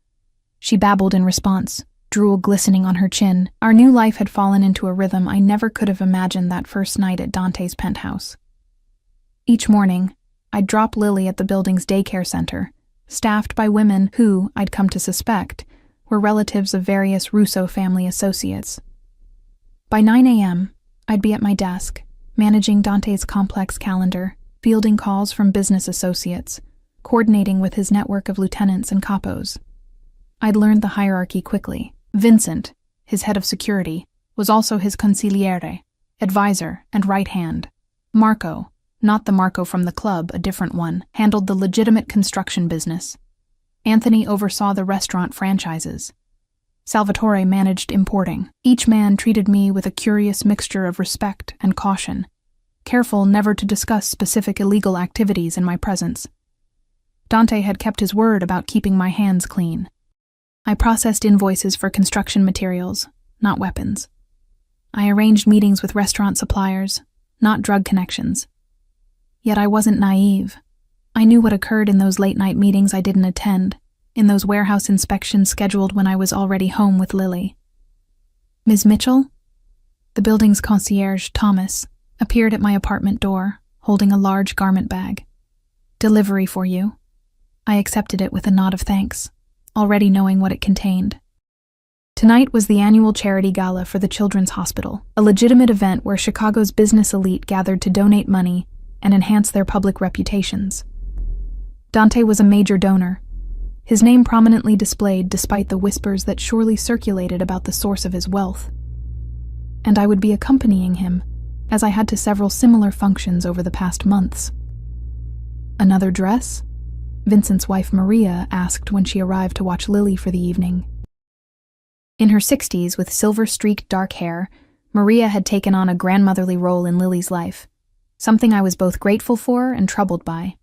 She babbled in response, drool glistening on her chin. Our new life had fallen into a rhythm I never could have imagined that first night at Dante's penthouse. Each morning, I'd drop Lily at the building's daycare center, staffed by women who, I'd come to suspect, were relatives of various Russo family associates. By 9 a.m., I'd be at my desk, managing Dante's complex calendar, fielding calls from business associates, coordinating with his network of lieutenants and capos. I'd learned the hierarchy quickly. Vincent, his head of security, was also his consigliere, advisor, and right hand. Marco, not the Marco from the club, a different one, handled the legitimate construction business. Anthony oversaw the restaurant franchises. Salvatore managed importing. Each man treated me with a curious mixture of respect and caution, careful never to discuss specific illegal activities in my presence. Dante had kept his word about keeping my hands clean. I processed invoices for construction materials, not weapons. I arranged meetings with restaurant suppliers, not drug connections. Yet I wasn't naive. I knew what occurred in those late-night meetings I didn't attend, in those warehouse inspections scheduled when I was already home with Lily. Ms. Mitchell? The building's concierge, Thomas, appeared at my apartment door, holding a large garment bag. Delivery for you. I accepted it with a nod of thanks, already knowing what it contained. Tonight was the annual charity gala for the Children's Hospital, a legitimate event where Chicago's business elite gathered to donate money and enhance their public reputations. Dante was a major donor, his name prominently displayed despite the whispers that surely circulated about the source of his wealth. And I would be accompanying him, as I had to several similar functions over the past months. Another dress? Vincent's wife Maria asked when she arrived to watch Lily for the evening. In her 60s, with silver-streaked dark hair, Maria had taken on a grandmotherly role in Lily's life, something I was both grateful for and troubled by.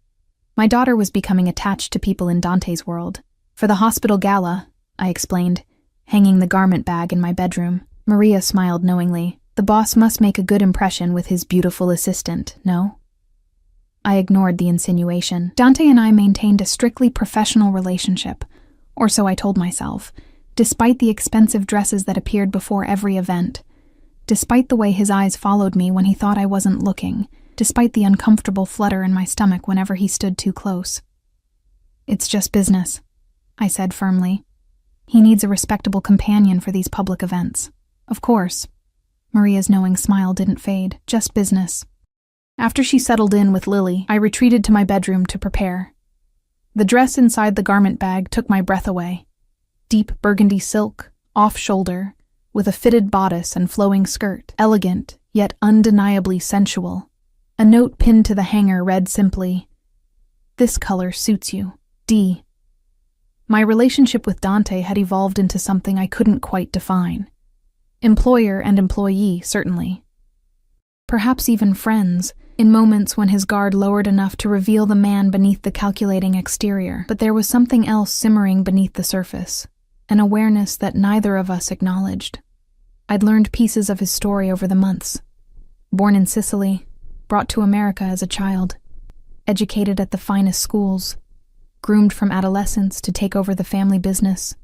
My daughter was becoming attached to people in Dante's world. For the hospital gala, I explained, hanging the garment bag in my bedroom. Maria smiled knowingly. The The boss must make a good impression with his beautiful assistant, no? I ignored the insinuation. Dante and I maintained a strictly professional relationship, or so I told myself, despite the expensive dresses that appeared before every event, despite the way his eyes followed me when he thought I wasn't looking, despite the uncomfortable flutter in my stomach whenever he stood too close. "It's just business," I said firmly. "He needs a respectable companion for these public events." "Of course." Maria's knowing smile didn't fade. "Just business." After she settled in with Lily, I retreated to my bedroom to prepare. The dress inside the garment bag took my breath away. Deep burgundy silk, off-shoulder, with a fitted bodice and flowing skirt, elegant, yet undeniably sensual. A note pinned to the hanger read simply, "This color suits you, D." My relationship with Dante had evolved into something I couldn't quite define. Employer and employee, certainly. Perhaps even friends, in moments when his guard lowered enough to reveal the man beneath the calculating exterior. But there was something else simmering beneath the surface, an awareness that neither of us acknowledged. I'd learned pieces of his story over the months. Born in Sicily, brought to America as a child, educated at the finest schools, groomed from adolescence to take over the family business.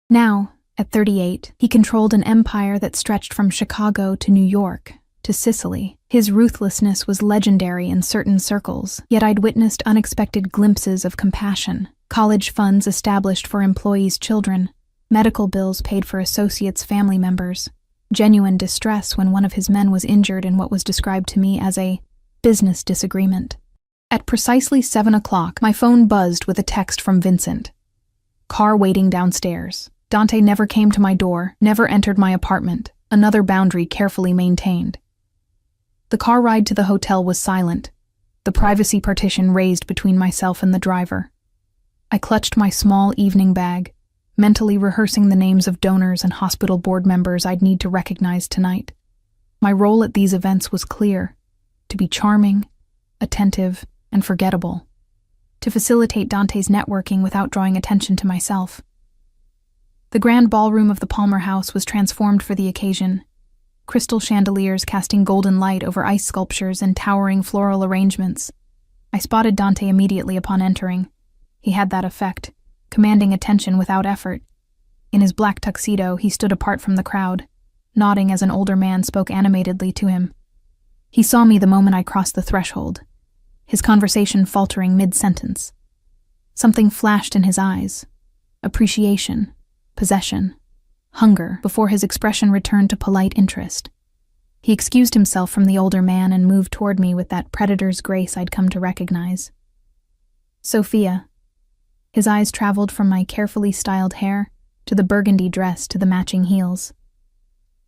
Now, at 38, he controlled an empire that stretched from Chicago to New York to Sicily. His ruthlessness was legendary in certain circles, yet I'd witnessed unexpected glimpses of compassion, college funds established for employees' children, medical bills paid for associates' family members, genuine distress when one of his men was injured in what was described to me as a business disagreement. At precisely 7 o'clock, my phone buzzed with a text from Vincent. "Car waiting downstairs. Dante never came to my door, never entered my apartment, another boundary carefully maintained." The car ride to the hotel was silent, the privacy partition raised between myself and the driver. I clutched my small evening bag, mentally rehearsing the names of donors and hospital board members I'd need to recognize tonight. My role at these events was clear: to be charming, attentive, and forgettable, to facilitate Dante's networking without drawing attention to myself. The grand ballroom of the Palmer House was transformed for the occasion, crystal chandeliers casting golden light over ice sculptures and towering floral arrangements. I spotted Dante immediately upon entering. He had that effect, commanding attention without effort. In his black tuxedo, he stood apart from the crowd, nodding as an older man spoke animatedly to him. He saw me the moment I crossed the threshold, his conversation faltering mid-sentence. Something flashed in his eyes: appreciation, possession, hunger, before his expression returned to polite interest. He excused himself from the older man and moved toward me with that predator's grace I'd come to recognize. "Sophia." His eyes traveled from my carefully styled hair to the burgundy dress to the matching heels.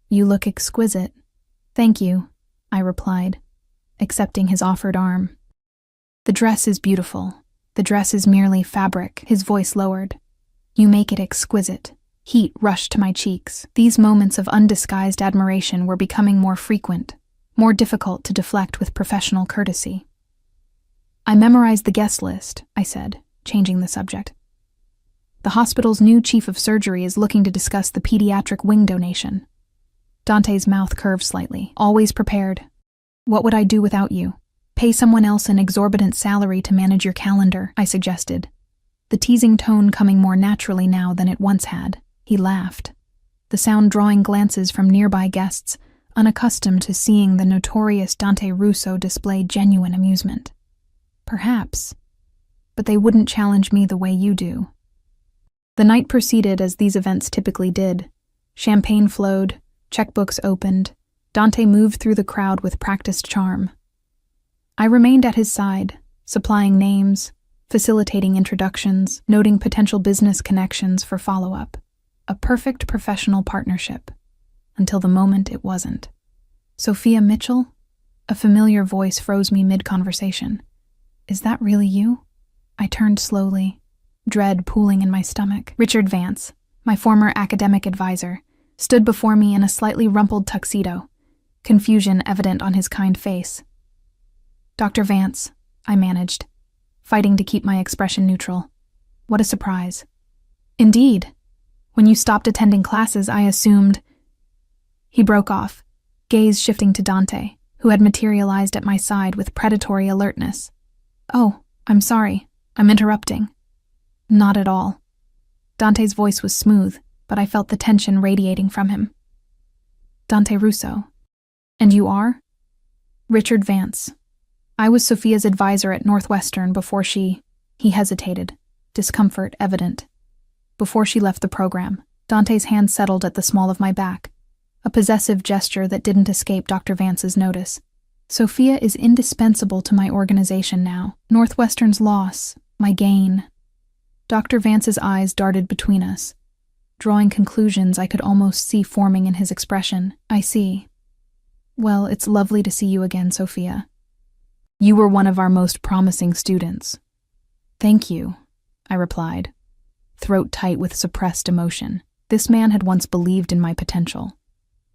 "You look exquisite." "Thank you," I replied, accepting his offered arm. "The dress is beautiful. The dress is merely fabric." His voice lowered. "You make it exquisite." Heat rushed to my cheeks. These moments of undisguised admiration were becoming more frequent, more difficult to deflect with professional courtesy. "I memorized the guest list," I said, changing the subject. "The hospital's new chief of surgery is looking to discuss the pediatric wing donation." Dante's mouth curved slightly. "Always prepared. What would I do without you?" "Pay someone else an exorbitant salary to manage your calendar," I suggested, the teasing tone coming more naturally now than it once had. He laughed, the sound drawing glances from nearby guests, unaccustomed to seeing the notorious Dante Russo display genuine amusement. "Perhaps, but they wouldn't challenge me the way you do." The night proceeded as these events typically did. Champagne flowed, checkbooks opened, Dante moved through the crowd with practiced charm. I remained at his side, supplying names, facilitating introductions, noting potential business connections for follow-up. A perfect professional partnership, until the moment it wasn't. "Sophia Mitchell?" A familiar voice froze me mid-conversation. "Is that really you?" I turned slowly, dread pooling in my stomach. Richard Vance, my former academic advisor, stood before me in a slightly rumpled tuxedo, confusion evident on his kind face. "Dr. Vance," I managed, fighting to keep my expression neutral. "What a surprise." "Indeed. When you stopped attending classes, I assumed—" He broke off, gaze shifting to Dante, who had materialized at my side with predatory alertness. "Oh, I'm sorry. I'm interrupting." "Not at all." Dante's voice was smooth, but I felt the tension radiating from him. "Dante Russo. And you are?" "Richard Vance. I was Sophia's advisor at Northwestern before she—" He hesitated, discomfort evident. Before she left the program, Dante's hand settled at the small of my back, a possessive gesture that didn't escape Dr. Vance's notice. "Sophia is indispensable to my organization now. Northwestern's loss, my gain." Dr. Vance's eyes darted between us, drawing conclusions I could almost see forming in his expression. "I see. Well, it's lovely to see you again, Sophia. You were one of our most promising students." "Thank you," I replied, throat tight with suppressed emotion. This man had once believed in my potential,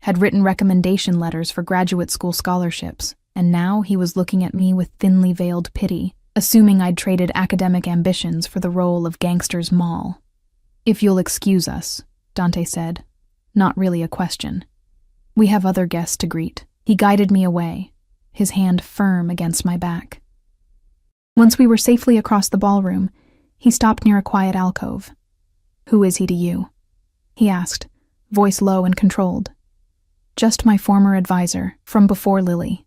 had written recommendation letters for graduate school scholarships, and now he was looking at me with thinly veiled pity, assuming I'd traded academic ambitions for the role of gangster's moll. "If you'll excuse us," Dante said, not really a question. "We have other guests to greet." He guided me away, his hand firm against my back. Once we were safely across the ballroom, he stopped near a quiet alcove. "Who is he to you?" he asked, voice low and controlled. "Just my former advisor, from before Lily."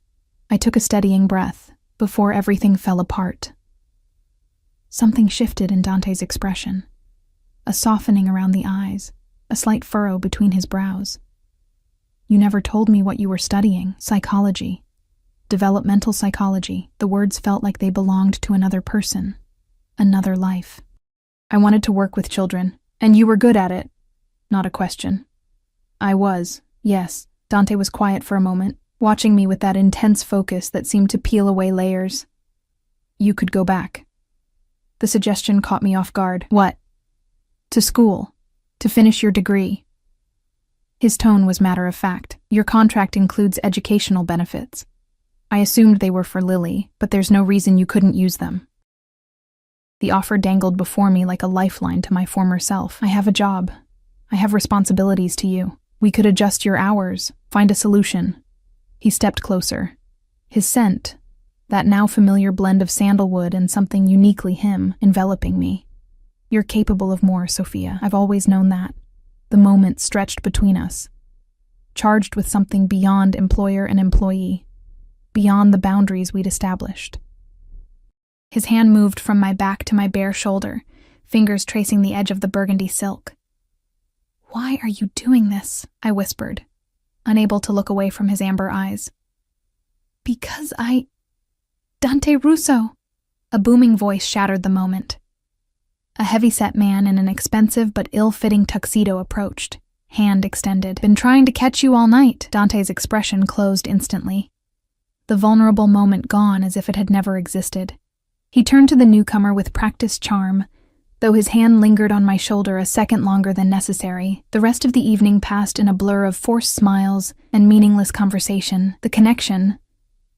I took a steadying breath, before everything fell apart. Something shifted in Dante's expression. A softening around the eyes, a slight furrow between his brows. "You never told me what you were studying." "Psychology. Developmental psychology." The words felt like they belonged to another person, another life. "I wanted to work with children, and you were good at it." Not a question. "I was, yes." Dante was quiet for a moment, watching me with that intense focus that seemed to peel away layers. "You could go back." The suggestion caught me off guard. "What?" "To school. To finish your degree." His tone was matter of fact. "Your contract includes educational benefits. I assumed they were for Lily, but there's no reason you couldn't use them." The offer dangled before me like a lifeline to my former self. "I have a job. I have responsibilities to you. We could adjust your hours, find a solution." He stepped closer. His scent, that now familiar blend of sandalwood and something uniquely him, enveloping me. "You're capable of more, Sophia. I've always known that." The moment stretched between us, charged with something beyond employer and employee, beyond the boundaries we'd established. His hand moved from my back to my bare shoulder, fingers tracing the edge of the burgundy silk. "Why are you doing this?" I whispered, unable to look away from his amber eyes. "Because Dante Russo!" A booming voice shattered the moment. A heavy-set man in an expensive but ill-fitting tuxedo approached, hand extended. "Been trying to catch you all night." Dante's expression closed instantly, the vulnerable moment gone as if it had never existed. He turned to the newcomer with practiced charm, though his hand lingered on my shoulder a second longer than necessary. The rest of the evening passed in a blur of forced smiles and meaningless conversation. The connection,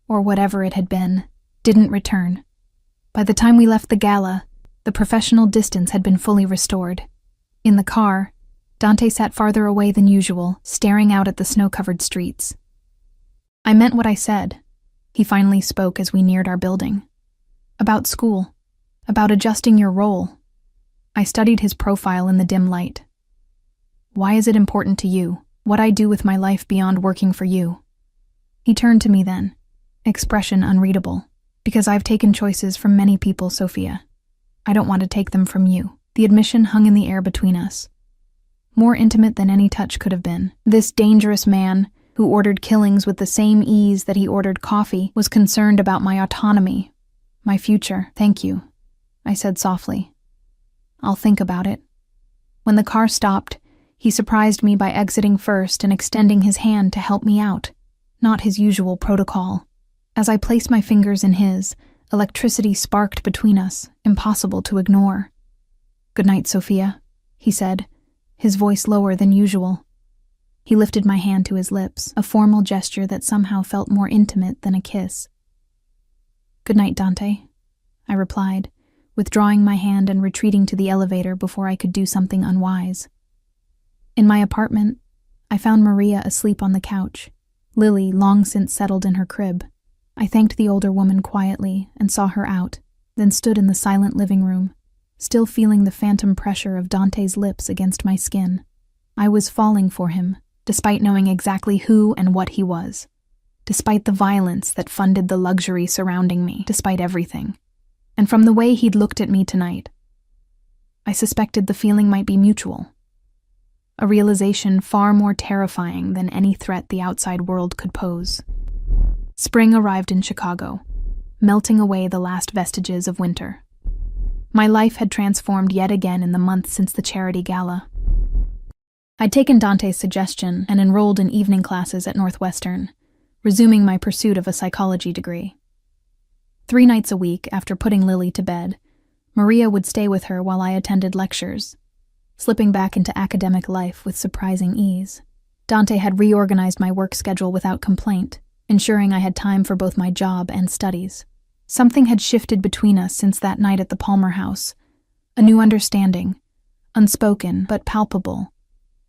or whatever it had been, didn't return. By the time we left the gala, the professional distance had been fully restored. In the car, Dante sat farther away than usual, staring out at the snow-covered streets. "I meant what I said," he finally spoke as we neared our building. "About school, about adjusting your role." I studied his profile in the dim light. "Why is it important to you, what I do with my life beyond working for you?" He turned to me then, expression unreadable. "Because I've taken choices from many people, Sophia. I don't want to take them from you." The admission hung in the air between us, more intimate than any touch could have been. This dangerous man, who ordered killings with the same ease that he ordered coffee, was concerned about my autonomy, my future. "Thank you," I said softly. "I'll think about it." When the car stopped, he surprised me by exiting first and extending his hand to help me out, not his usual protocol. As I placed my fingers in his, electricity sparked between us, impossible to ignore. "Good night, Sophia," he said, his voice lower than usual. He lifted my hand to his lips, a formal gesture that somehow felt more intimate than a kiss. "Good night, Dante," I replied, withdrawing my hand and retreating to the elevator before I could do something unwise. In my apartment, I found Maria asleep on the couch, Lily long since settled in her crib. I thanked the older woman quietly and saw her out, then stood in the silent living room, still feeling the phantom pressure of Dante's lips against my skin. I was falling for him, despite knowing exactly who and what he was. Despite the violence that funded the luxury surrounding me, despite everything. And from the way he'd looked at me tonight, I suspected the feeling might be mutual. A realization far more terrifying than any threat the outside world could pose. Spring arrived in Chicago, melting away the last vestiges of winter. My life had transformed yet again in the month since the charity gala. I'd taken Dante's suggestion and enrolled in evening classes at Northwestern, resuming my pursuit of a psychology degree. 3 nights a week, after putting Lily to bed, Maria would stay with her while I attended lectures, slipping back into academic life with surprising ease. Dante had reorganized my work schedule without complaint, ensuring I had time for both my job and studies. Something had shifted between us since that night at the Palmer house, a new understanding, unspoken but palpable.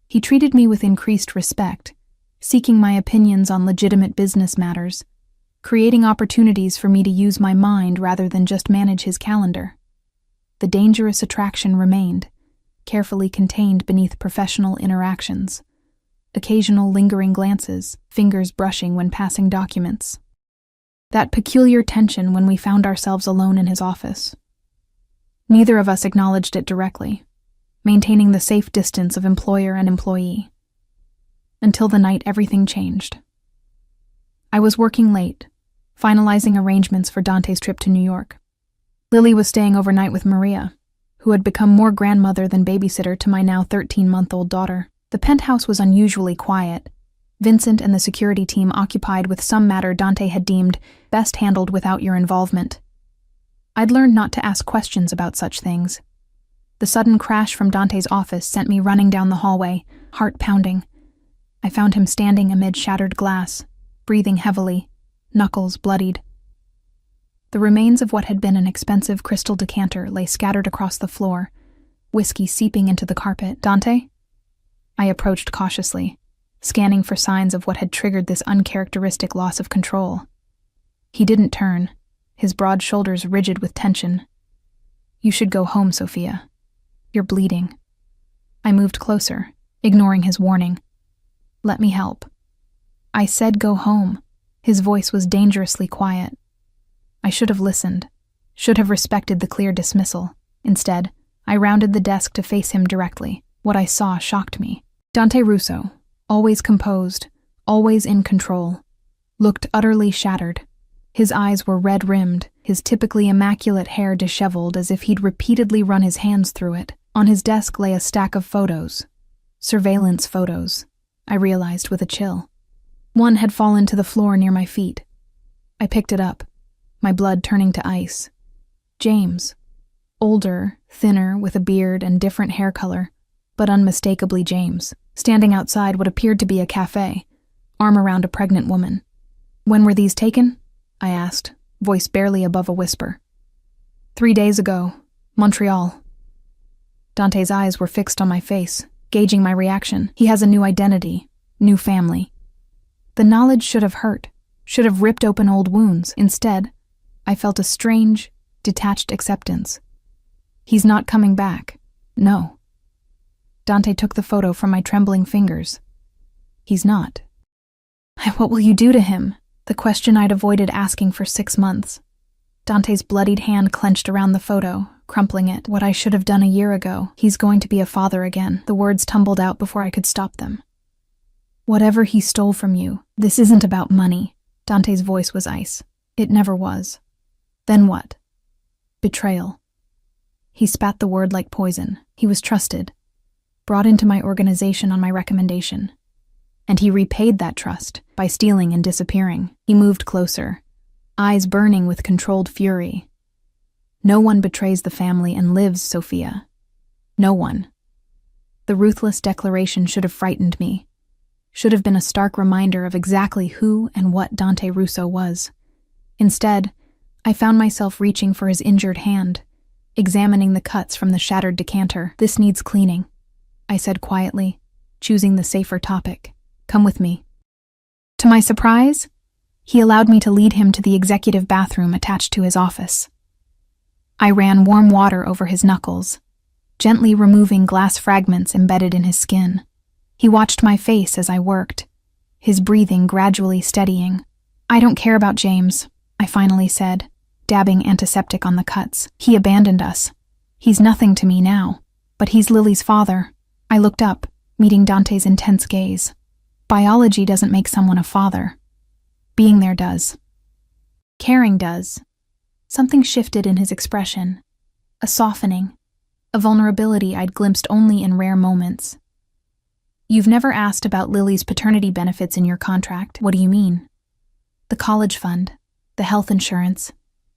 He treated me with increased respect, seeking my opinions on legitimate business matters, creating opportunities for me to use my mind rather than just manage his calendar. The dangerous attraction remained, carefully contained beneath professional interactions, occasional lingering glances, fingers brushing when passing documents. That peculiar tension when we found ourselves alone in his office. Neither of us acknowledged it directly, maintaining the safe distance of employer and employee. Until the night everything changed. I was working late, finalizing arrangements for Dante's trip to New York. Lily was staying overnight with Maria, who had become more grandmother than babysitter to my now 13-month-old daughter. The penthouse was unusually quiet, Vincent and the security team occupied with some matter Dante had deemed best handled without your involvement. I'd learned not to ask questions about such things. The sudden crash from Dante's office sent me running down the hallway, heart pounding. I found him standing amid shattered glass, breathing heavily, knuckles bloodied. The remains of what had been an expensive crystal decanter lay scattered across the floor, whiskey seeping into the carpet. "Dante?" I approached cautiously, scanning for signs of what had triggered this uncharacteristic loss of control. He didn't turn, his broad shoulders rigid with tension. "You should go home, Sophia. You're bleeding." I moved closer, ignoring his warning. "Let me help." I said go home. His voice was dangerously quiet. I should have listened, should have respected the clear dismissal. Instead, I rounded the desk to face him directly. What I saw shocked me. Dante Russo, always composed, always in control, looked utterly shattered. His eyes were red-rimmed, his typically immaculate hair disheveled as if he'd repeatedly run his hands through it. On his desk lay a stack of photos. Surveillance photos, I realized with a chill. One had fallen to the floor near my feet. I picked it up, my blood turning to ice. James. Older, thinner, with a beard and different hair color, but unmistakably James, standing outside what appeared to be a cafe, arm around a pregnant woman. "When were these taken?" I asked, voice barely above a whisper. 3 days ago, Montreal." Dante's eyes were fixed on my face, gauging my reaction. He has a new identity, new family. The knowledge should have hurt, should have ripped open old wounds. Instead, I felt a strange, detached acceptance. He's not coming back. No. Dante took the photo from my trembling fingers. He's not. What will you do to him? The question I'd avoided asking for 6 months. Dante's bloodied hand clenched around the photo, crumpling it. What I should have done a year ago. He's going to be a father again. The words tumbled out before I could stop them. "Whatever he stole from you, this isn't about money." Dante's voice was ice. It never was. Then what? Betrayal. He spat the word like poison. He was trusted, brought into my organization on my recommendation. And he repaid that trust by stealing and disappearing. He moved closer, eyes burning with controlled fury. "No one betrays the family and lives, Sophia. No one." The ruthless declaration should have frightened me, should have been a stark reminder of exactly who and what Dante Russo was. Instead, I found myself reaching for his injured hand, examining the cuts from the shattered decanter. "This needs cleaning," I said quietly, choosing the safer topic. "Come with me." To my surprise, he allowed me to lead him to the executive bathroom attached to his office. I ran warm water over his knuckles, gently removing glass fragments embedded in his skin. He watched my face as I worked, his breathing gradually steadying. "I don't care about James," I finally said, dabbing antiseptic on the cuts. "He abandoned us. He's nothing to me now, but he's Lily's father." I looked up, meeting Dante's intense gaze. Biology doesn't make someone a father. Being there does. Caring does. Something shifted in his expression. A softening. A vulnerability I'd glimpsed only in rare moments. "You've never asked about Lily's paternity benefits in your contract. What do you mean?" "The college fund, the health insurance,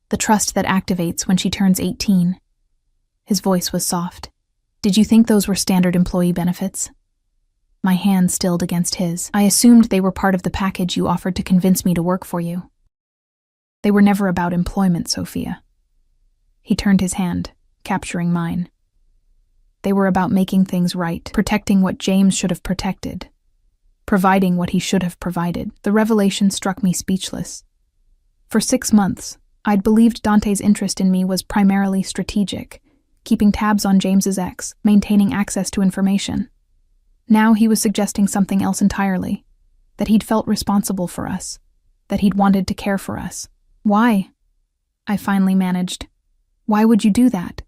the trust that activates when she turns 18. His voice was soft. "Did you think those were standard employee benefits?" My hand stilled against his. "I assumed they were part of the package you offered to convince me to work for you." "They were never about employment, Sophia." He turned his hand, capturing mine. "They were about making things right, protecting what James should have protected, providing what he should have provided." The revelation struck me speechless. For 6 months, I'd believed Dante's interest in me was primarily strategic, keeping tabs on James's ex, maintaining access to information. Now he was suggesting something else entirely, that he'd felt responsible for us, that he'd wanted to care for us. "Why?" I finally managed. "Why would you do that?"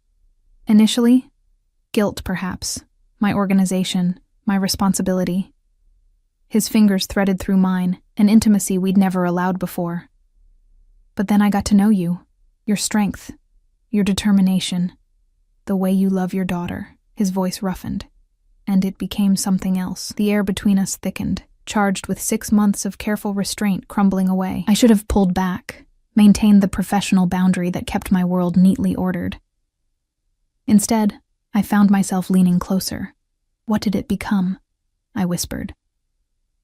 Initially, guilt perhaps, my organization, my responsibility. His fingers threaded through mine, an intimacy we'd never allowed before. "But then I got to know you, your strength, your determination, the way you love your daughter." His voice roughened, and it became something else. The air between us thickened, charged with 6 months of careful restraint crumbling away. I should have pulled back, maintained the professional boundary that kept my world neatly ordered. Instead, I found myself leaning closer. "What did it become?" I whispered.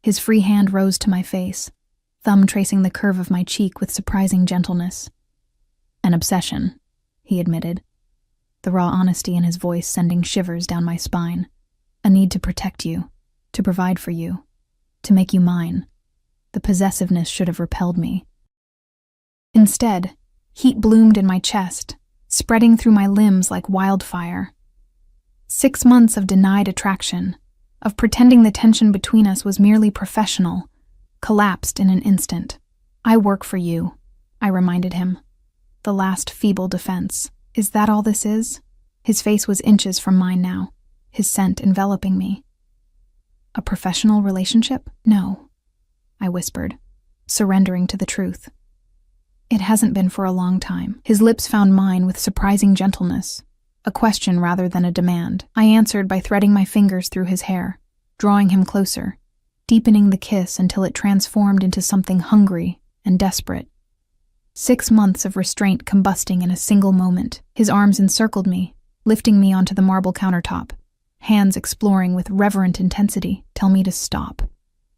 His free hand rose to my face, thumb tracing the curve of my cheek with surprising gentleness. "An obsession," he admitted, the raw honesty in his voice sending shivers down my spine. "A need to protect you, to provide for you, to make you mine." The possessiveness should have repelled me. Instead, heat bloomed in my chest, spreading through my limbs like wildfire. 6 months of denied attraction, of pretending the tension between us was merely professional, collapsed in an instant. "I work for you," I reminded him. The last feeble defense. "Is that all this is?" His face was inches from mine now, his scent enveloping me. "A professional relationship? No," I whispered, surrendering to the truth. "It hasn't been for a long time." His lips found mine with surprising gentleness, a question rather than a demand. I answered by threading my fingers through his hair, drawing him closer, deepening the kiss until it transformed into something hungry and desperate. 6 months of restraint combusting in a single moment. His arms encircled me, lifting me onto the marble countertop, hands exploring with reverent intensity. "Tell me to stop,"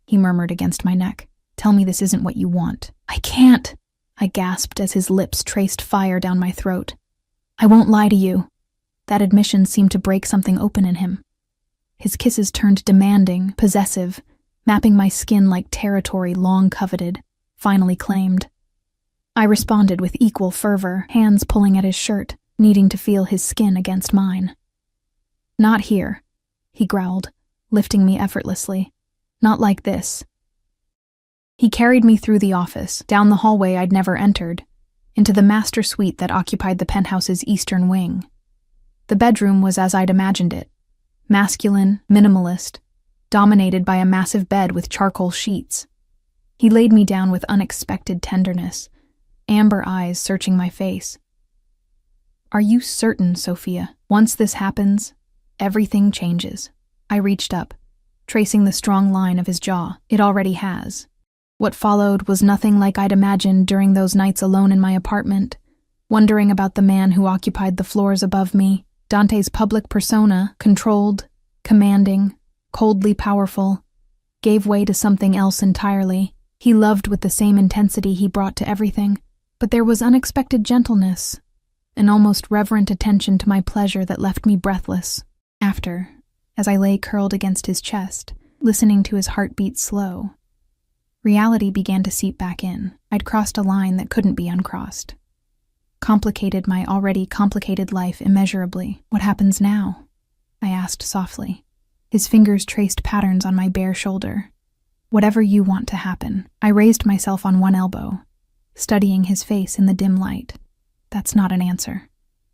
he murmured against my neck. "Tell me this isn't what you want." "I can't," I gasped as his lips traced fire down my throat. "I won't lie to you." That admission seemed to break something open in him. His kisses turned demanding, possessive, mapping my skin like territory long coveted, finally claimed. I responded with equal fervor, hands pulling at his shirt, needing to feel his skin against mine. "Not here," he growled, lifting me effortlessly. "Not like this." He carried me through the office, down the hallway I'd never entered, into the master suite that occupied the penthouse's eastern wing. The bedroom was as I'd imagined it, masculine, minimalist, dominated by a massive bed with charcoal sheets. He laid me down with unexpected tenderness, amber eyes searching my face. "Are you certain, Sophia? Once this happens, everything changes." I reached up, tracing the strong line of his jaw. "It already has." What followed was nothing like I'd imagined during those nights alone in my apartment, wondering about the man who occupied the floors above me. Dante's public persona, controlled, commanding, coldly powerful, gave way to something else entirely. He loved with the same intensity he brought to everything, but there was unexpected gentleness, an almost reverent attention to my pleasure that left me breathless. After, as I lay curled against his chest, listening to his heartbeat slow, Reality began to seep back in. I'd crossed a line that couldn't be uncrossed. Complicated my already complicated life immeasurably. What happens now? I asked softly. His fingers traced patterns on my bare shoulder. Whatever you want to happen. I raised myself on one elbow, studying his face in the dim light. That's not an answer.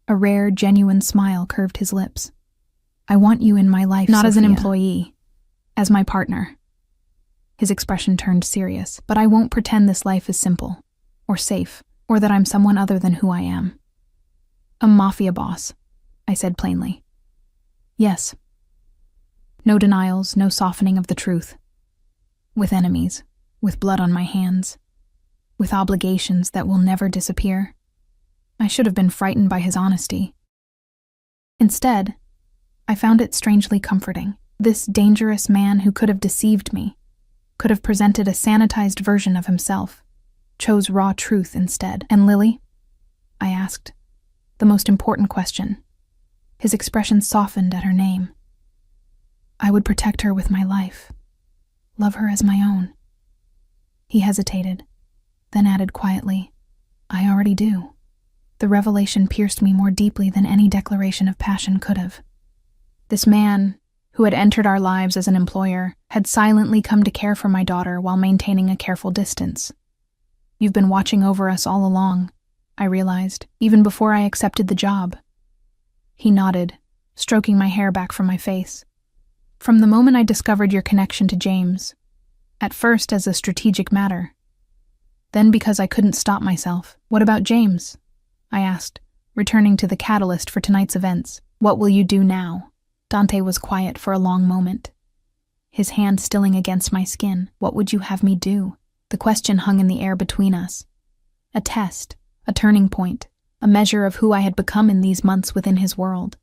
A rare, genuine smile curved his lips. I want you in my life, Not Sophia. as an employee. As my partner. His expression turned serious, but I won't pretend this life is simple, or safe, or that I'm someone other than who I am. A mafia boss, I said plainly. Yes. No denials, no softening of the truth. With enemies, with blood on my hands, with obligations that will never disappear. I should have been frightened by his honesty. Instead, I found it strangely comforting. This dangerous man who could have deceived me, could have presented a sanitized version of himself, chose raw truth instead. And Lily? I asked. The most important question. His expression softened at her name. I would protect her with my life. Love her as my own. He hesitated, then added quietly, I already do. The revelation pierced me more deeply than any declaration of passion could have. This man, who had entered our lives as an employer, had silently come to care for my daughter while maintaining a careful distance. You've been watching over us all along, I realized, even before I accepted the job. He nodded, stroking my hair back from my face. From the moment I discovered your connection to James, at first as a strategic matter, then because I couldn't stop myself. What about James? I asked, returning to the catalyst for tonight's events. What will you do now? Dante was quiet for a long moment, his hand stilling against my skin. What would you have me do? The question hung in the air between us. A test, a turning point, a measure of who I had become in these months within his world.